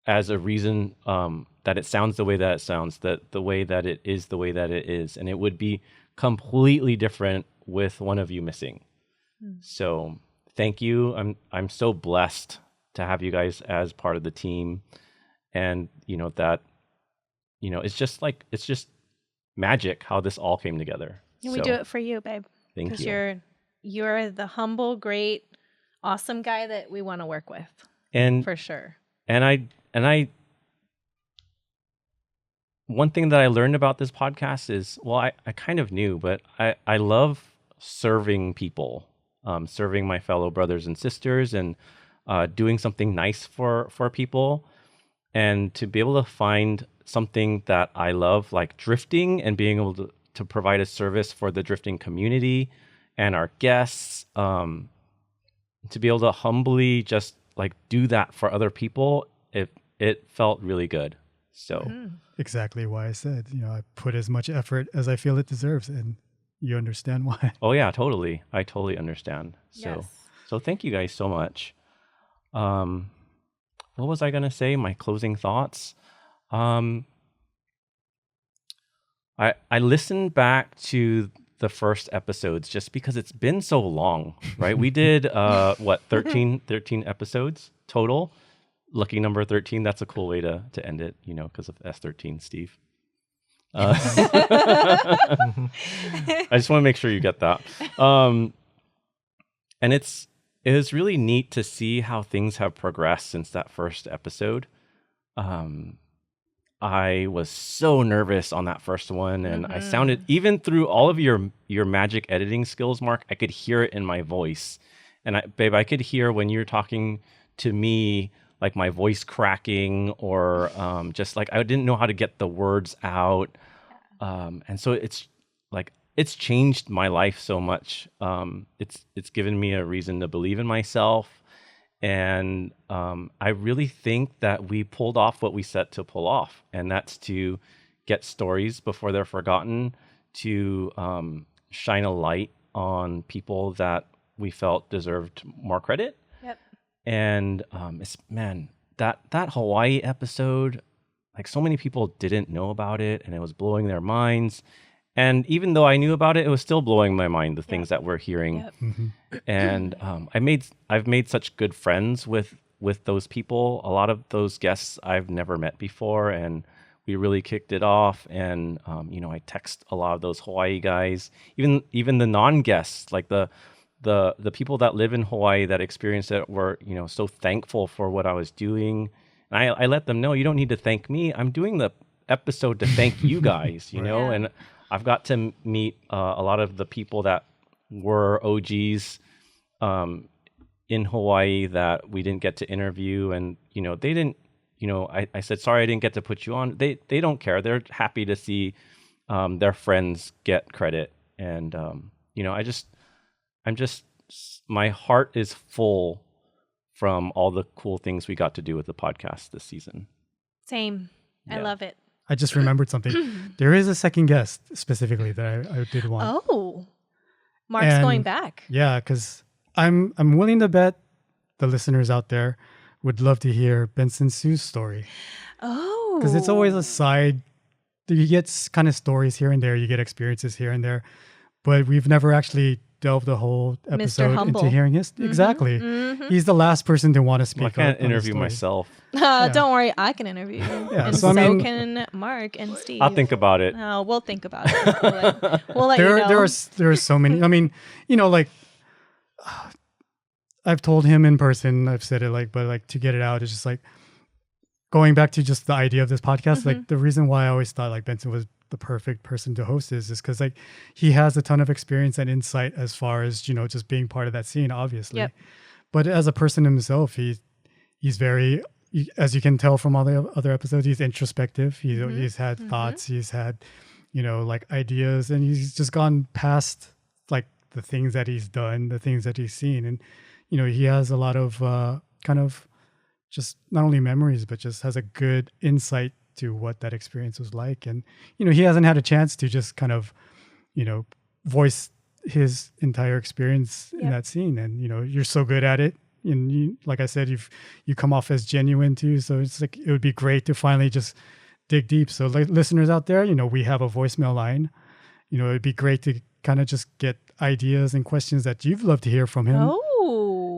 as a reason that it sounds the way that it sounds, that the way that it is the way that it is, and it would be completely different with one of you missing. So thank you. I'm so blessed to have you guys as part of the team, and it's just magic how this all came together. We do it for you, babe. Thank you. Because you're the humble, great, awesome guy that we want to work with. And for sure. And I one thing that I learned about this podcast is, well, I kind of knew, but I love serving people, serving my fellow brothers and sisters, and doing something nice for people. And to be able to find something that I love, like drifting, and being able to provide a service for the drifting community and our guests, to be able to humbly just like do that for other people, it felt really good. So exactly why I said, I put as much effort as I feel it deserves, and you understand why. Oh yeah, totally. I totally understand. Yes. So thank you guys so much. What was I going to say? My closing thoughts. I listened back to the first episodes just because it's been so long, right? We did 13 episodes total. Lucky number 13. That's a cool way to end it, because of S13, Steve. I just want to make sure you get that. And it is really neat to see how things have progressed since that first episode. I was so nervous on that first one, and I sounded, even through all of your magic editing skills, Mark, I could hear it in my voice. And I could hear when you're talking to me, like my voice cracking, or just like I didn't know how to get the words out. And so it's changed my life so much. It's given me a reason to believe in myself. And I really think that we pulled off what we set to pull off. And that's to get stories before they're forgotten, to shine a light on people that we felt deserved more credit. Yep. And that Hawaii episode, like so many people didn't know about it, and it was blowing their minds. And even though I knew about it, it was still blowing my mind, the things that we're hearing. Yep. Mm-hmm. And I've made such good friends with those people. A lot of those guests I've never met before, and we really kicked it off. And I text a lot of those Hawaii guys, even the non-guests, like the people that live in Hawaii that experienced it were so thankful for what I was doing. And I let them know, you don't need to thank me. I'm doing the episode to thank you guys, and I've got to meet a lot of the people that were OGs in Hawaii that we didn't get to interview, and they didn't. I said, sorry, I didn't get to put you on. They don't care. They're happy to see their friends get credit, and my heart is full from all the cool things we got to do with the podcast this season. Same. I love it. I just remembered something. There is a second guest specifically that I did want. Oh, Mark's going back. Yeah, because I'm willing to bet the listeners out there would love to hear Benson Sue's story. Oh. Because it's always a side. You get kind of stories here and there. You get experiences here and there. But we've never actually delved the whole episode into hearing his. Mm-hmm. Exactly. Mm-hmm. He's the last person to want to speak. I can't interview myself. Don't worry. I can interview you. Yeah, and can Mark and Steve. I'll think about it. We'll think about it. We'll let you know. There are so many. I mean, I've told him in person, I've said it but to get it out, it's just like going back to just the idea of this podcast. Mm-hmm. Like the reason why I always thought like Benson was the perfect person to host is because like he has a ton of experience and insight as far as, just being part of that scene, obviously. Yep. But as a person himself, he's very, as you can tell from all the other episodes, he's introspective. He's had thoughts, he's had, like ideas, and he's just gone past like the things that he's done, the things that he's seen. And, he has a lot of kind of just not only memories, but just has a good insight to what that experience was like. And, he hasn't had a chance to just kind of, voice his entire experience in that scene. And, you're so good at it. And you, like I said, you come off as genuine too. So it's like, it would be great to finally just dig deep. So like listeners out there, we have a voicemail line. It'd be great to kind of just get ideas and questions that you'd love to hear from him. Oh.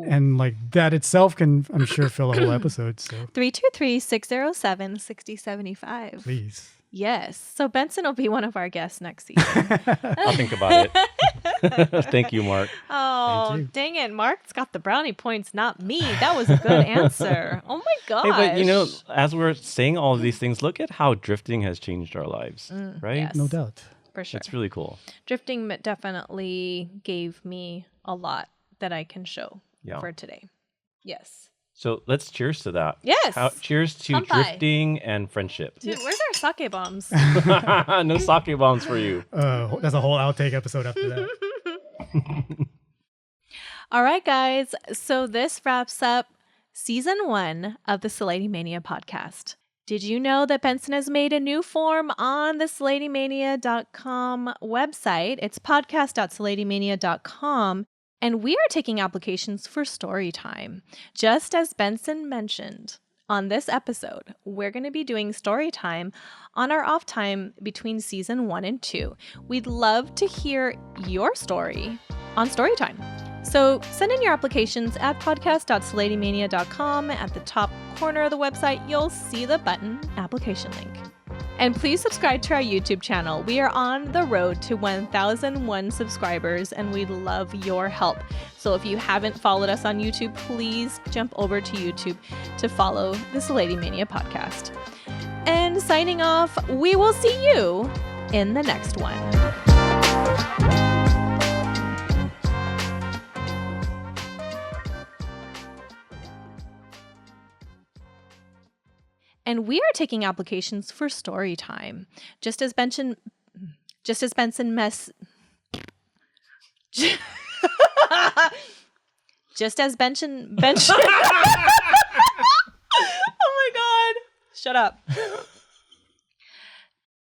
And like that itself can, I'm sure, fill a whole episode. So 323-607-6075. Please. Yes. So Benson will be one of our guests next season. I'll think about it. Thank you, Mark. Oh, dang it. Mark's got the brownie points, not me. That was a good answer. Oh my gosh. Hey, but as we're saying all of these things, look at how drifting has changed our lives, right? Yes. No doubt. For sure. It's really cool. Drifting definitely gave me a lot that I can show for today. Yes. So let's cheers to that. Yes. Cheers to drifting and friendship. Dude, where's our sake bombs? No sake bombs for you. That's a whole outtake episode after that. All right, guys. So this wraps up season 1 of the SileightyMania podcast. Did you know that Benson has made a new form on the SileightyMania.com website? It's podcast.SileightyMania.com. And we are taking applications for story time. Just as Benson mentioned, on this episode, we're going to be doing story time on our off time between season 1 and 2. We'd love to hear your story on story time. So send in your applications at podcast.SileightyMania.com. At the top corner of the website, you'll see the button application link. And please subscribe to our YouTube channel. We are on the road to 1,001 subscribers, and we'd love your help. So if you haven't followed us on YouTube, please jump over to YouTube to follow the SileightyMania podcast. And signing off, we will see you in the next one. And we are taking applications for story time. Just as Benson mess. Just as Benson. Oh my God! Shut up.